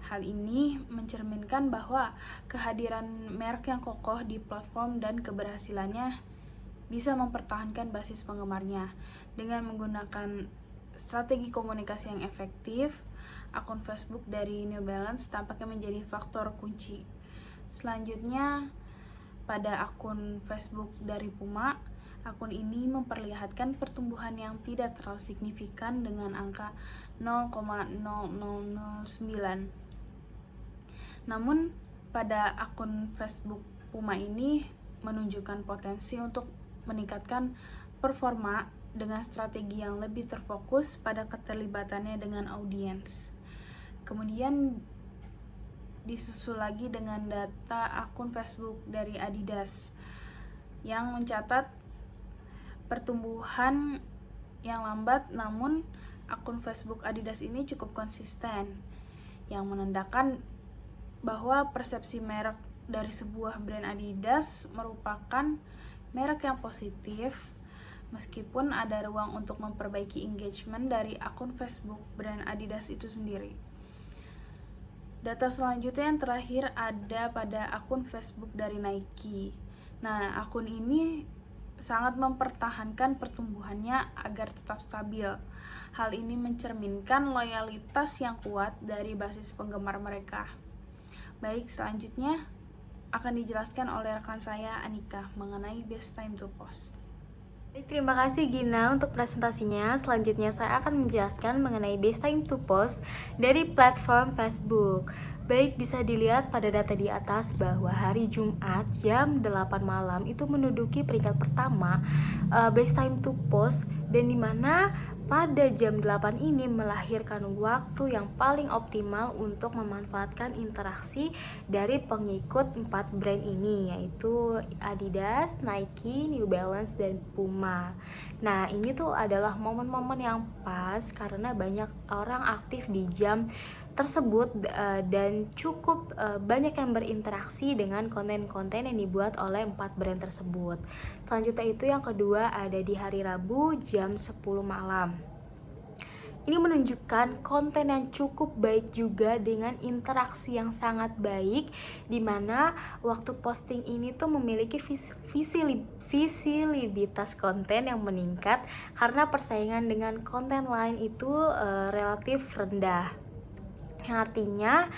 Speaker 5: Hal ini mencerminkan bahwa kehadiran merek yang kokoh di platform dan keberhasilannya bisa mempertahankan basis penggemarnya. Dengan menggunakan strategi komunikasi yang efektif, akun Facebook dari New Balance tampaknya menjadi faktor kunci. Selanjutnya, pada akun Facebook dari Puma, akun ini memperlihatkan pertumbuhan yang tidak terlalu signifikan dengan angka 0,0009. Namun, pada akun Facebook Puma ini menunjukkan potensi untuk meningkatkan performa dengan strategi yang lebih terfokus pada keterlibatannya dengan audiens. Kemudian disusul lagi dengan data akun Facebook dari Adidas yang mencatat pertumbuhan yang lambat, namun akun Facebook Adidas ini cukup konsisten, yang menandakan bahwa persepsi merek dari sebuah brand Adidas merupakan merek yang positif, meskipun ada ruang untuk memperbaiki engagement dari akun Facebook brand Adidas itu sendiri. Data selanjutnya yang terakhir ada pada akun Facebook dari Nike. Nah, akun ini sangat mempertahankan pertumbuhannya agar tetap stabil. Hal ini mencerminkan loyalitas yang kuat dari basis penggemar mereka. Baik, selanjutnya akan dijelaskan oleh rekan saya Anika mengenai best time to post.
Speaker 3: Baik, terima kasih Gina untuk presentasinya. Selanjutnya saya akan menjelaskan mengenai best time to post dari platform Facebook. Baik, bisa dilihat pada data di atas bahwa hari Jumat jam 8 malam itu menduduki peringkat pertama best time to post, dan dimana pada jam 8 ini melahirkan waktu yang paling optimal untuk memanfaatkan interaksi dari pengikut 4 brand ini, yaitu Adidas, Nike, New Balance, dan Puma. Nah, ini tuh adalah momen-momen yang pas karena banyak orang aktif di jam tersebut dan cukup banyak yang berinteraksi dengan konten-konten yang dibuat oleh 4 brand tersebut. Selanjutnya itu yang kedua ada di hari Rabu jam 10 malam. Ini menunjukkan konten yang cukup baik juga dengan interaksi yang sangat baik, dimana waktu posting ini tuh memiliki visibilitas konten yang meningkat karena persaingan dengan konten lain itu relatif rendah. Yang artinya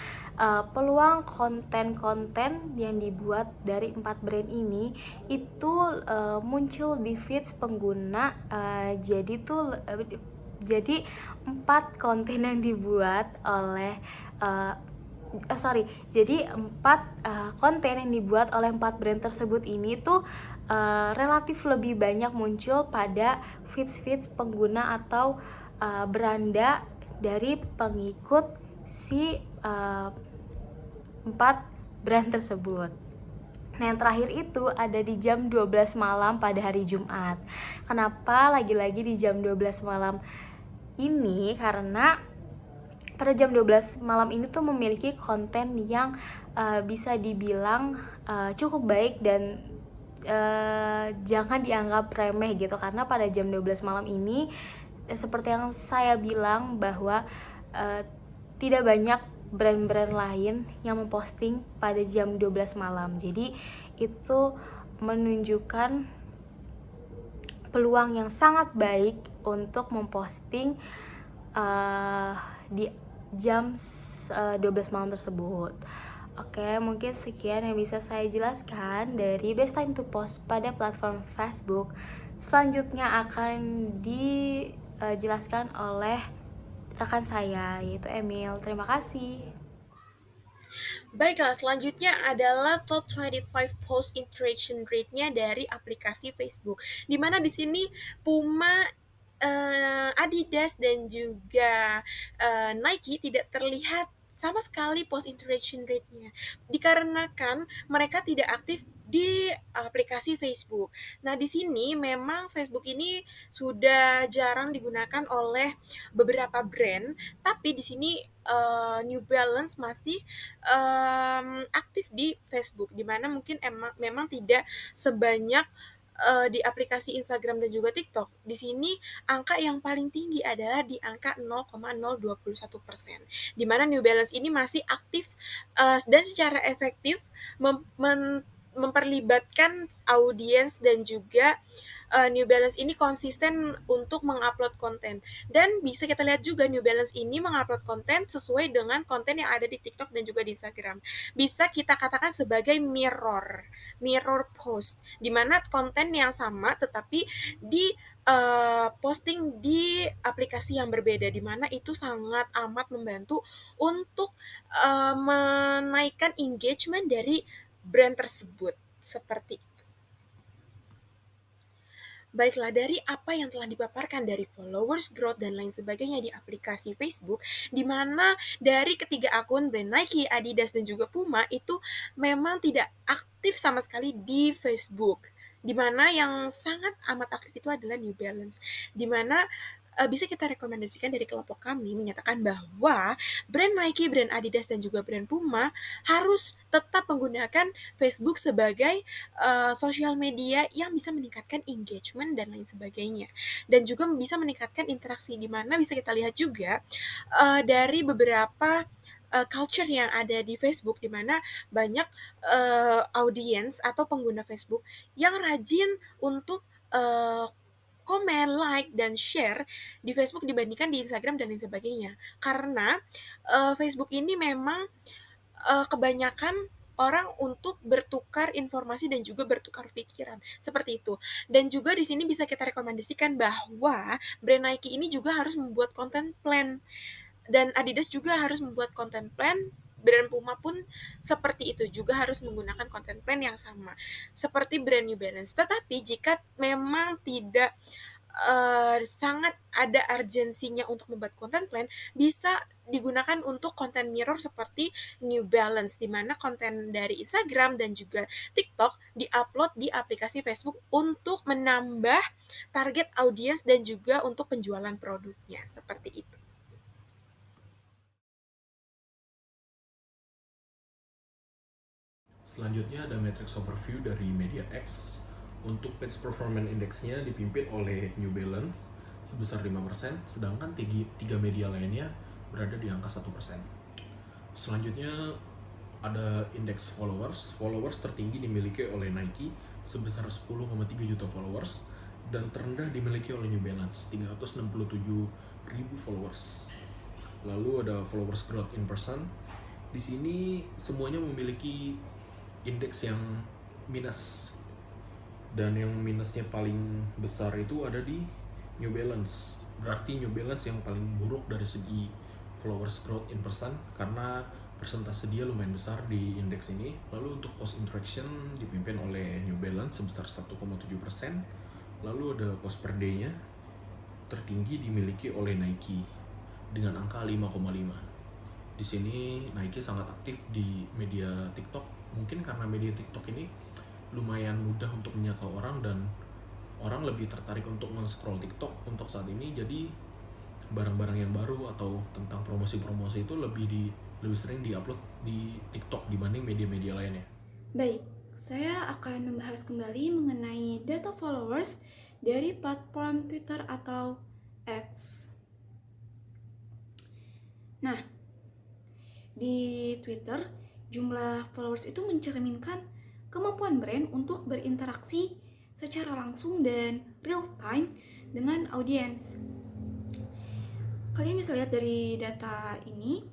Speaker 3: peluang konten-konten yang dibuat dari 4 brand ini itu muncul di feeds pengguna. Jadi 4 konten yang dibuat oleh konten yang dibuat oleh 4 brand tersebut ini tuh relatif lebih banyak muncul pada feeds pengguna atau beranda dari pengikut si 4 brand tersebut. Nah, yang terakhir itu ada di jam 12 malam pada hari Jumat. Kenapa lagi-lagi di jam 12 malam ini? Karena pada jam 12 malam ini tuh memiliki konten yang bisa dibilang cukup baik dan jangan dianggap remeh gitu, karena pada jam 12 malam ini seperti yang saya bilang bahwa tidak banyak brand-brand lain yang memposting pada jam 12 malam. Jadi itu menunjukkan peluang yang sangat baik untuk memposting di jam 12 malam tersebut. Oke, mungkin sekian yang bisa saya jelaskan dari best time to post pada platform Facebook. Selanjutnya akan dijelaskan oleh rekan saya, yaitu Emil. Terima kasih.
Speaker 6: Baiklah, selanjutnya adalah top 25 post interaction rate-nya dari aplikasi Facebook. Dimana di sini Puma, Adidas, dan juga Nike tidak terlihat sama sekali post interaction rate-nya, dikarenakan mereka tidak aktif di aplikasi Facebook. Nah, di sini memang Facebook ini sudah jarang digunakan oleh beberapa brand, tapi di sini New Balance masih aktif di Facebook, dimana mungkin memang tidak sebanyak di aplikasi Instagram dan juga TikTok. Di sini angka yang paling tinggi adalah di angka 0,021%, di mana New Balance ini masih aktif dan secara efektif memperlibatkan audiens, dan juga New Balance ini konsisten untuk mengupload konten, dan bisa kita lihat juga New Balance ini mengupload konten sesuai dengan konten yang ada di TikTok dan juga di Instagram. Bisa kita katakan sebagai mirror post, di mana konten yang sama tetapi di posting di aplikasi yang berbeda, di mana itu sangat amat membantu untuk menaikkan engagement dari brand tersebut. Seperti itu. Baiklah, dari apa yang telah dipaparkan dari followers growth dan lain sebagainya di aplikasi Facebook, di mana dari ketiga akun brand Nike, Adidas, dan juga Puma itu memang tidak aktif sama sekali di Facebook. Di mana yang sangat amat aktif itu adalah New Balance. Di mana bisa kita rekomendasikan dari kelompok kami menyatakan bahwa brand Nike, brand Adidas, dan juga brand Puma harus tetap menggunakan Facebook sebagai sosial media yang bisa meningkatkan engagement dan lain sebagainya, dan juga bisa meningkatkan interaksi, di mana bisa kita lihat juga dari beberapa culture yang ada di Facebook, di mana banyak audiens atau pengguna Facebook yang rajin untuk komen, like, dan share di Facebook dibandingkan di Instagram dan lain sebagainya. Karena Facebook ini memang kebanyakan orang untuk bertukar informasi dan juga bertukar pikiran, seperti itu. Dan juga di sini bisa kita rekomendasikan bahwa brand Nike ini juga harus membuat content plan, dan Adidas juga harus membuat content plan. Brand Puma pun seperti itu, juga harus menggunakan content plan yang sama seperti brand New Balance. Tetapi jika memang tidak sangat ada urgensinya untuk membuat content plan, bisa digunakan untuk content mirror seperti New Balance, di mana konten dari Instagram dan juga TikTok diupload di aplikasi Facebook untuk menambah target audiens dan juga untuk penjualan produknya, seperti itu.
Speaker 1: Selanjutnya ada matrix overview dari Media X. Untuk page performance index-nya dipimpin oleh New Balance sebesar 5%, sedangkan tiga media lainnya berada di angka 1%. Selanjutnya ada indeks followers. Followers tertinggi dimiliki oleh Nike sebesar 10,3 juta followers, dan terendah dimiliki oleh New Balance 367.000 followers. Lalu ada followers growth in person. Di sini semuanya memiliki indeks yang minus, dan yang minusnya paling besar itu ada di New Balance. Berarti New Balance yang paling buruk dari segi followers growth in person, karena persentase dia lumayan besar di indeks ini. Lalu untuk cost interaction dipimpin oleh New Balance sebesar 1,7%. Lalu ada cost per day-nya tertinggi dimiliki oleh Nike dengan angka 5,5. Di sini Nike sangat aktif di media TikTok, mungkin karena media TikTok ini lumayan mudah untuk menyangkau orang, dan orang lebih tertarik untuk men-scroll TikTok untuk saat ini. Jadi barang-barang yang baru atau tentang promosi-promosi itu lebih sering diupload di TikTok dibanding media-media lainnya.
Speaker 2: Baik, saya akan membahas kembali mengenai data followers dari platform Twitter atau X. Nah, di Twitter, jumlah followers itu mencerminkan kemampuan brand untuk berinteraksi secara langsung dan real time dengan audiens. Kalian bisa lihat dari data ini,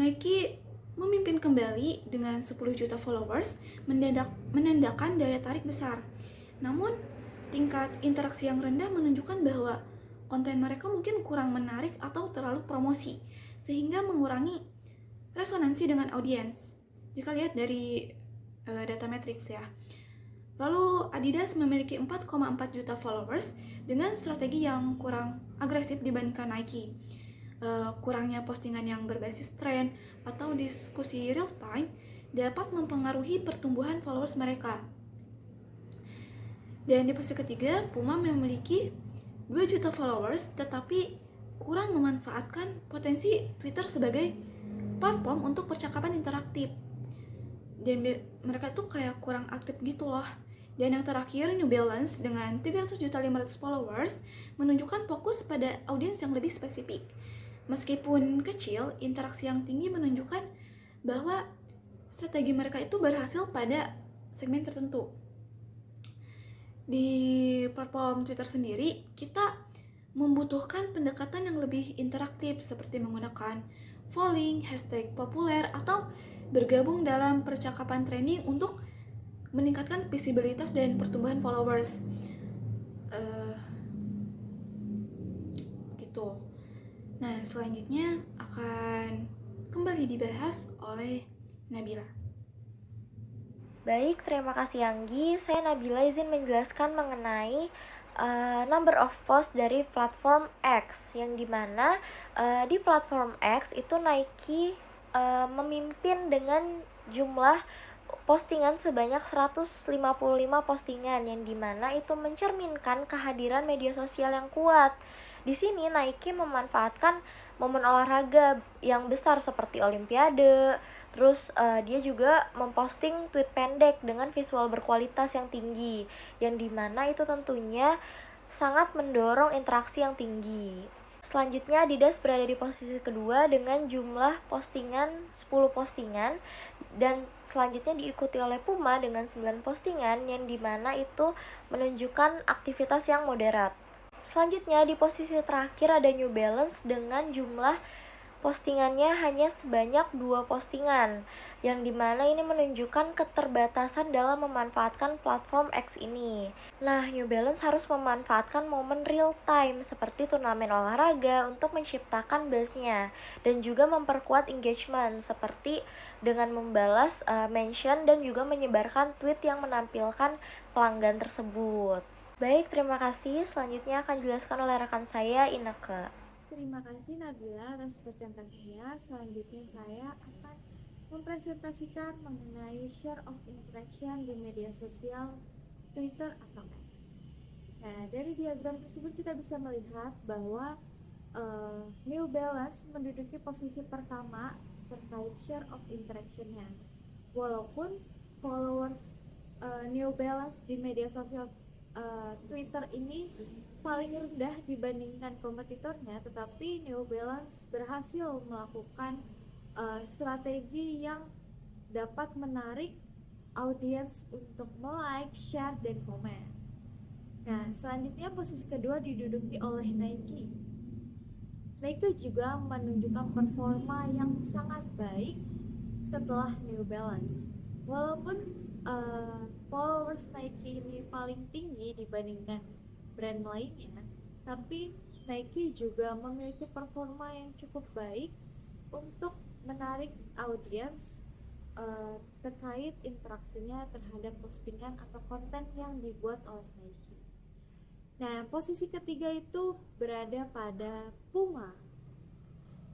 Speaker 2: Nike memimpin kembali dengan 10 juta followers, menandakan daya tarik besar. Namun, tingkat interaksi yang rendah menunjukkan bahwa konten mereka mungkin kurang menarik atau terlalu promosi, sehingga mengurangi resonansi dengan audiens. Jika lihat dari data matrix ya. Lalu Adidas memiliki 4,4 juta followers dengan strategi yang kurang agresif dibandingkan Nike. Kurangnya postingan yang berbasis tren atau diskusi real time dapat mempengaruhi pertumbuhan followers mereka. Dan di posisi ketiga, Puma memiliki 2 juta followers tetapi kurang memanfaatkan potensi Twitter sebagai platform untuk percakapan interaktif. Dan mereka tuh kayak kurang aktif gitu loh. Dan yang terakhir, New Balance dengan 300.500 followers menunjukkan fokus pada audiens yang lebih spesifik. Meskipun kecil, interaksi yang tinggi menunjukkan bahwa strategi mereka itu berhasil pada segmen tertentu. Di platform Twitter sendiri, kita membutuhkan pendekatan yang lebih interaktif seperti menggunakan polling, hashtag populer, atau bergabung dalam percakapan trending untuk meningkatkan visibilitas dan pertumbuhan followers. Gitu. Nah, selanjutnya akan kembali dibahas oleh Nabila.
Speaker 3: Baik, terima kasih Anggi. Saya Nabila izin menjelaskan mengenai number of post dari platform X, yang dimana di platform X itu Nike memimpin dengan jumlah postingan sebanyak 155 postingan, yang dimana itu mencerminkan kehadiran media sosial yang kuat. Di sini Nike memanfaatkan momen olahraga yang besar seperti Olimpiade. Terus dia juga memposting tweet pendek dengan visual berkualitas yang tinggi, yang dimana itu tentunya sangat mendorong interaksi yang tinggi. Selanjutnya Adidas berada di posisi kedua dengan jumlah postingan 10 postingan, dan selanjutnya diikuti oleh Puma dengan 9 postingan, yang dimana itu menunjukkan aktivitas yang moderat. Selanjutnya di posisi terakhir ada New Balance dengan jumlah postingannya hanya sebanyak 2 postingan, yang dimana ini menunjukkan keterbatasan dalam memanfaatkan platform X ini. Nah, New Balance harus memanfaatkan momen real time seperti turnamen olahraga untuk menciptakan buzz-nya, dan juga memperkuat engagement seperti dengan membalas mention dan juga menyebarkan tweet yang menampilkan pelanggan tersebut. Baik, terima kasih. Selanjutnya akan dijelaskan oleh rekan saya, Ineke.
Speaker 4: Terima kasih Nabila atas presentasinya. Selanjutnya saya akan mempresentasikan mengenai share of interaction di media sosial Twitter atau X. Nah, dari diagram tersebut kita bisa melihat bahwa New Balance menduduki posisi pertama terkait share of interaction-nya. Walaupun followers New Balance di media sosial Twitter ini paling rendah dibandingkan kompetitornya, tetapi New Balance berhasil melakukan strategi yang dapat menarik audiens untuk like, share, dan komen. Nah, selanjutnya posisi kedua diduduki oleh Nike. Nike juga menunjukkan performa yang sangat baik setelah New Balance. Walaupun followers Nike ini paling tinggi dibandingkan brand lainnya, tapi Nike juga memiliki performa yang cukup baik untuk menarik audiens terkait interaksinya terhadap postingan atau konten yang dibuat oleh Nike. Nah, posisi ketiga itu berada pada Puma.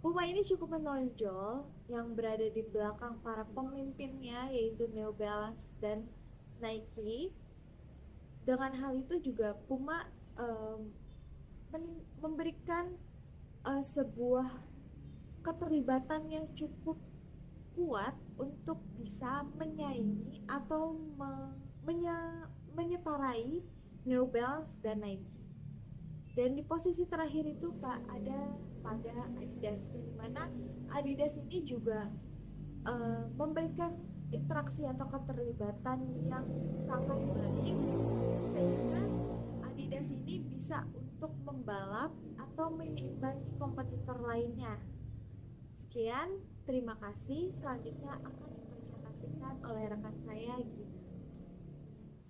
Speaker 4: Puma ini cukup menonjol, yang berada di belakang para pemimpinnya yaitu New Balance dan Nike. Dengan hal itu juga Puma memberikan sebuah keterlibatan yang cukup kuat untuk bisa menyaingi atau menyetarai New Balance dan Nike. Dan di posisi terakhir itu ada pada Adidas, di mana Adidas ini juga memberikan interaksi atau keterlibatan yang sangat baik, sehingga Adidas ini bisa untuk membalap atau menyeimbangi kompetitor lainnya. Sekian, terima kasih. Selanjutnya akan dipresentasikan oleh rekan saya, Gina.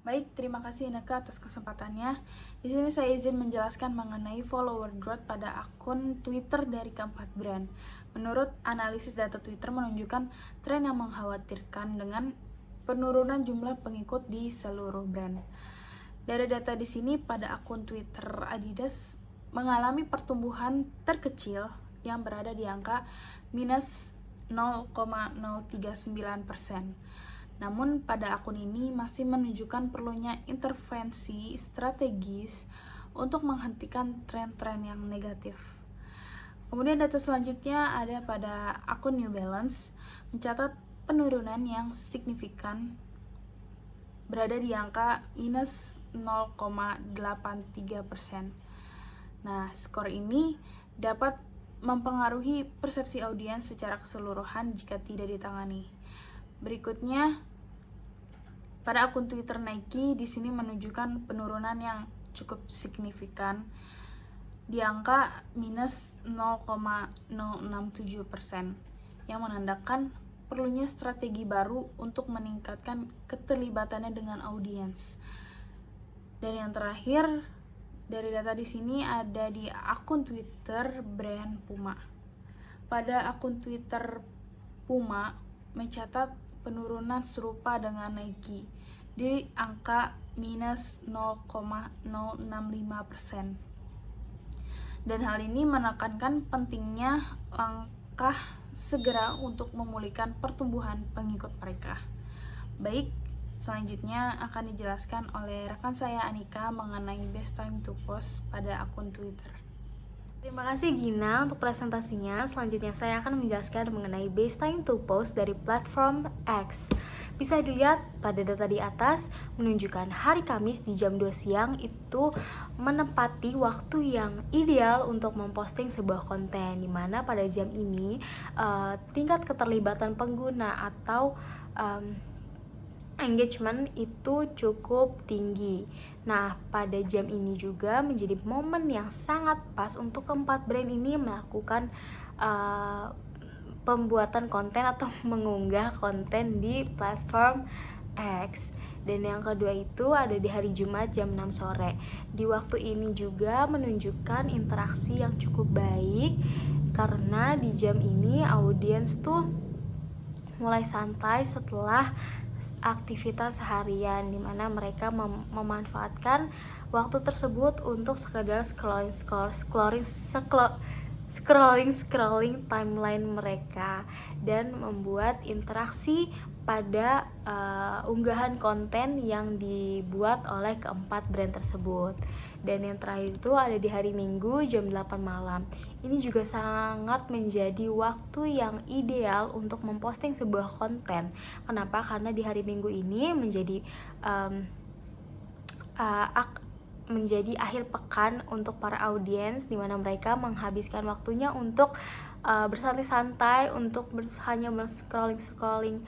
Speaker 5: Baik, terima kasih Ineke atas kesempatannya. Di sini saya izin menjelaskan mengenai follower growth pada akun Twitter dari keempat brand. Menurut analisis data Twitter menunjukkan tren yang mengkhawatirkan dengan penurunan jumlah pengikut di seluruh brand. Dari data di sini pada akun Twitter Adidas mengalami pertumbuhan terkecil yang berada di angka minus 0,039%. Namun pada akun ini masih menunjukkan perlunya intervensi strategis untuk menghentikan tren-tren yang negatif. Kemudian data selanjutnya ada pada akun New Balance, mencatat penurunan yang signifikan berada di angka minus 0,83%. Nah, skor ini dapat mempengaruhi persepsi audiens secara keseluruhan jika tidak ditangani. Berikutnya, pada akun Twitter Nike di sini menunjukkan penurunan yang cukup signifikan di angka minus 0,067%, yang menandakan perlunya strategi baru untuk meningkatkan keterlibatannya dengan audiens. Dan yang terakhir, dari data di sini ada di akun Twitter brand Puma. Pada akun Twitter Puma mencatat penurunan serupa dengan Nike di angka minus 0,065%. Dan hal ini menekankan pentingnya langkah segera untuk memulihkan pertumbuhan pengikut mereka. Baik, selanjutnya akan dijelaskan oleh rekan saya Anika mengenai best time to post pada akun Twitter.
Speaker 3: Terima kasih Gina untuk presentasinya. Selanjutnya saya akan menjelaskan mengenai base time to post dari platform X. Bisa dilihat pada data di atas menunjukkan hari Kamis di jam 2 siang itu menempati waktu yang ideal untuk memposting sebuah konten, di mana pada jam ini tingkat keterlibatan pengguna atau engagement itu cukup tinggi. Nah, pada jam ini juga menjadi momen yang sangat pas untuk keempat brand ini melakukan pembuatan konten atau mengunggah konten di platform X. Dan yang kedua itu ada di hari Jumat jam 6 sore. Di waktu ini juga menunjukkan interaksi yang cukup baik, karena di jam ini audiens tuh mulai santai setelah aktivitas harian, dimana mereka memanfaatkan waktu tersebut untuk sekedar scrolling timeline mereka dan membuat interaksi pada unggahan konten yang dibuat oleh keempat brand tersebut. Dan yang terakhir itu ada di hari Minggu jam 8 malam. Ini juga sangat menjadi waktu yang ideal untuk memposting sebuah konten. Kenapa? Karena di hari Minggu ini menjadi menjadi akhir pekan untuk para audiens, di mana mereka menghabiskan waktunya untuk bersantai-santai, untuk hanya scrolling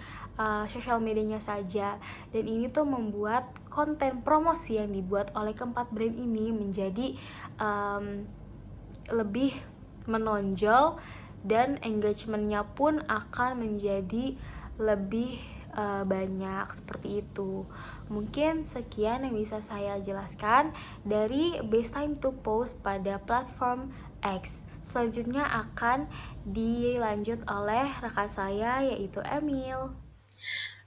Speaker 3: sosial medianya saja. Dan ini tuh membuat konten promosi yang dibuat oleh keempat brand ini menjadi lebih menonjol, dan engagementnya pun akan menjadi lebih banyak, seperti itu. Mungkin sekian yang bisa saya jelaskan dari base time to post pada platform X. Selanjutnya akan dilanjut oleh rekan saya, yaitu Emil.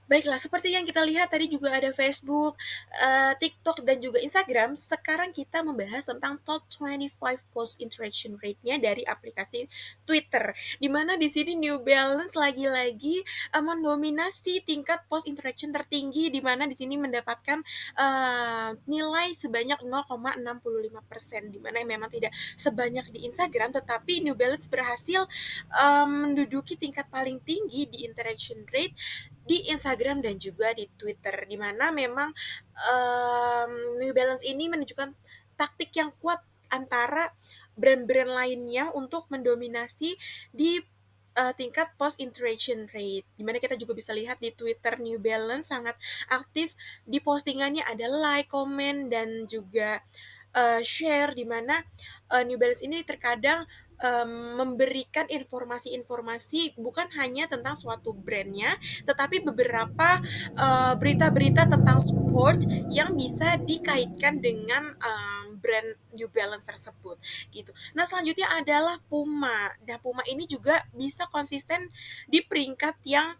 Speaker 6: Baiklah, seperti yang kita lihat tadi juga ada Facebook, TikTok, dan juga Instagram. Sekarang kita membahas tentang top 25 post interaction rate-nya dari aplikasi Twitter. Di mana di sini New Balance lagi-lagi mendominasi tingkat post interaction tertinggi, di mana di sini mendapatkan nilai sebanyak 0,65%, di mana memang tidak sebanyak di Instagram, tetapi New Balance berhasil menduduki tingkat paling tinggi di interaction rate di Instagram dan juga di Twitter, di mana memang New Balance ini menunjukkan taktik yang kuat antara brand-brand lainnya untuk mendominasi di tingkat post interaction rate, dimana kita juga bisa lihat di Twitter New Balance sangat aktif di postingannya, ada like, komen, dan juga share, dimana New Balance ini terkadang memberikan informasi-informasi bukan hanya tentang suatu brandnya, tetapi beberapa berita-berita tentang sport yang bisa dikaitkan dengan brand New Balance tersebut gitu. Nah, selanjutnya adalah Puma. Nah, Puma ini juga bisa konsisten di peringkat yang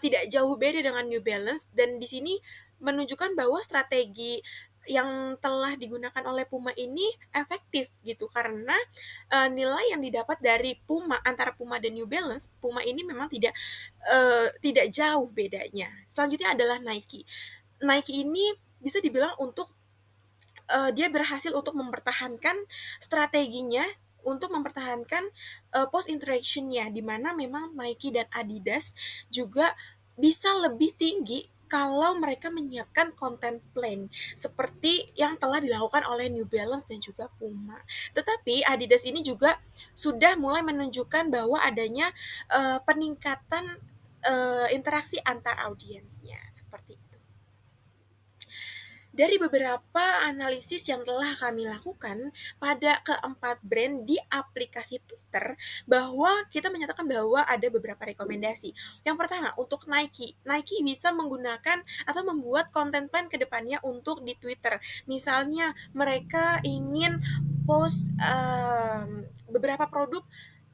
Speaker 6: tidak jauh beda dengan New Balance, dan di sini menunjukkan bahwa strategi yang telah digunakan oleh Puma ini efektif gitu, karena nilai yang didapat dari Puma antara Puma dan New Balance, Puma ini memang tidak jauh bedanya. Selanjutnya adalah Nike. Nike ini bisa dibilang untuk dia berhasil untuk mempertahankan strateginya untuk mempertahankan post interaction-nya, di mana memang Nike dan Adidas juga bisa lebih tinggi kalau mereka menyiapkan content plan seperti yang telah dilakukan oleh New Balance dan juga Puma. Tetapi Adidas ini juga sudah mulai menunjukkan bahwa adanya peningkatan interaksi antar audiensnya, seperti itu. Dari beberapa analisis yang telah kami lakukan pada keempat brand di aplikasi Twitter, bahwa kita menyatakan bahwa ada beberapa rekomendasi. Yang pertama, untuk Nike. Nike bisa menggunakan atau membuat konten plan ke depannya untuk di Twitter. Misalnya mereka ingin post beberapa produk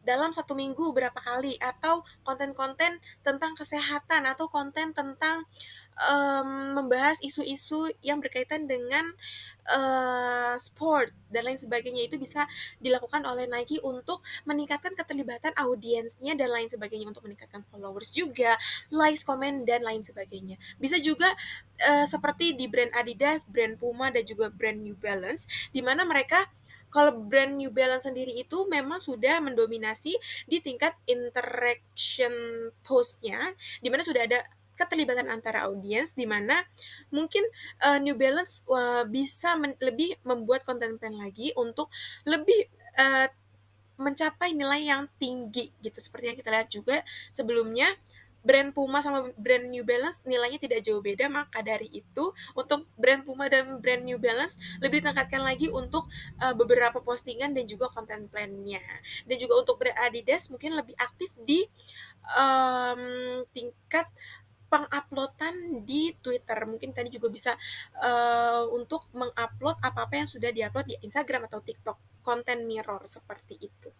Speaker 6: dalam satu minggu berapa kali, atau konten-konten tentang kesehatan, atau konten tentang membahas isu-isu yang berkaitan dengan sport dan lain sebagainya. Itu bisa dilakukan oleh Nike untuk meningkatkan keterlibatan audiensnya dan lain sebagainya, untuk meningkatkan followers juga, likes, komen, dan lain sebagainya. Bisa juga seperti di brand Adidas, brand Puma, dan juga brand New Balance, di mana mereka Kalau brand New Balance sendiri itu memang sudah mendominasi di tingkat interaction post-nya, di mana sudah ada keterlibatan antara audiens, di mana mungkin New Balance bisa lebih membuat konten plan lagi untuk lebih mencapai nilai yang tinggi gitu. Seperti yang kita lihat juga sebelumnya, brand Puma sama brand New Balance nilainya tidak jauh beda, maka dari itu untuk brand Puma dan brand New Balance lebih ditingkatkan lagi untuk beberapa postingan dan juga konten plan-nya. Dan juga untuk brand Adidas mungkin lebih aktif di tingkat penguploadan di Twitter. Mungkin tadi juga bisa untuk mengupload apa-apa yang sudah diupload di Instagram atau TikTok, konten mirror seperti itu.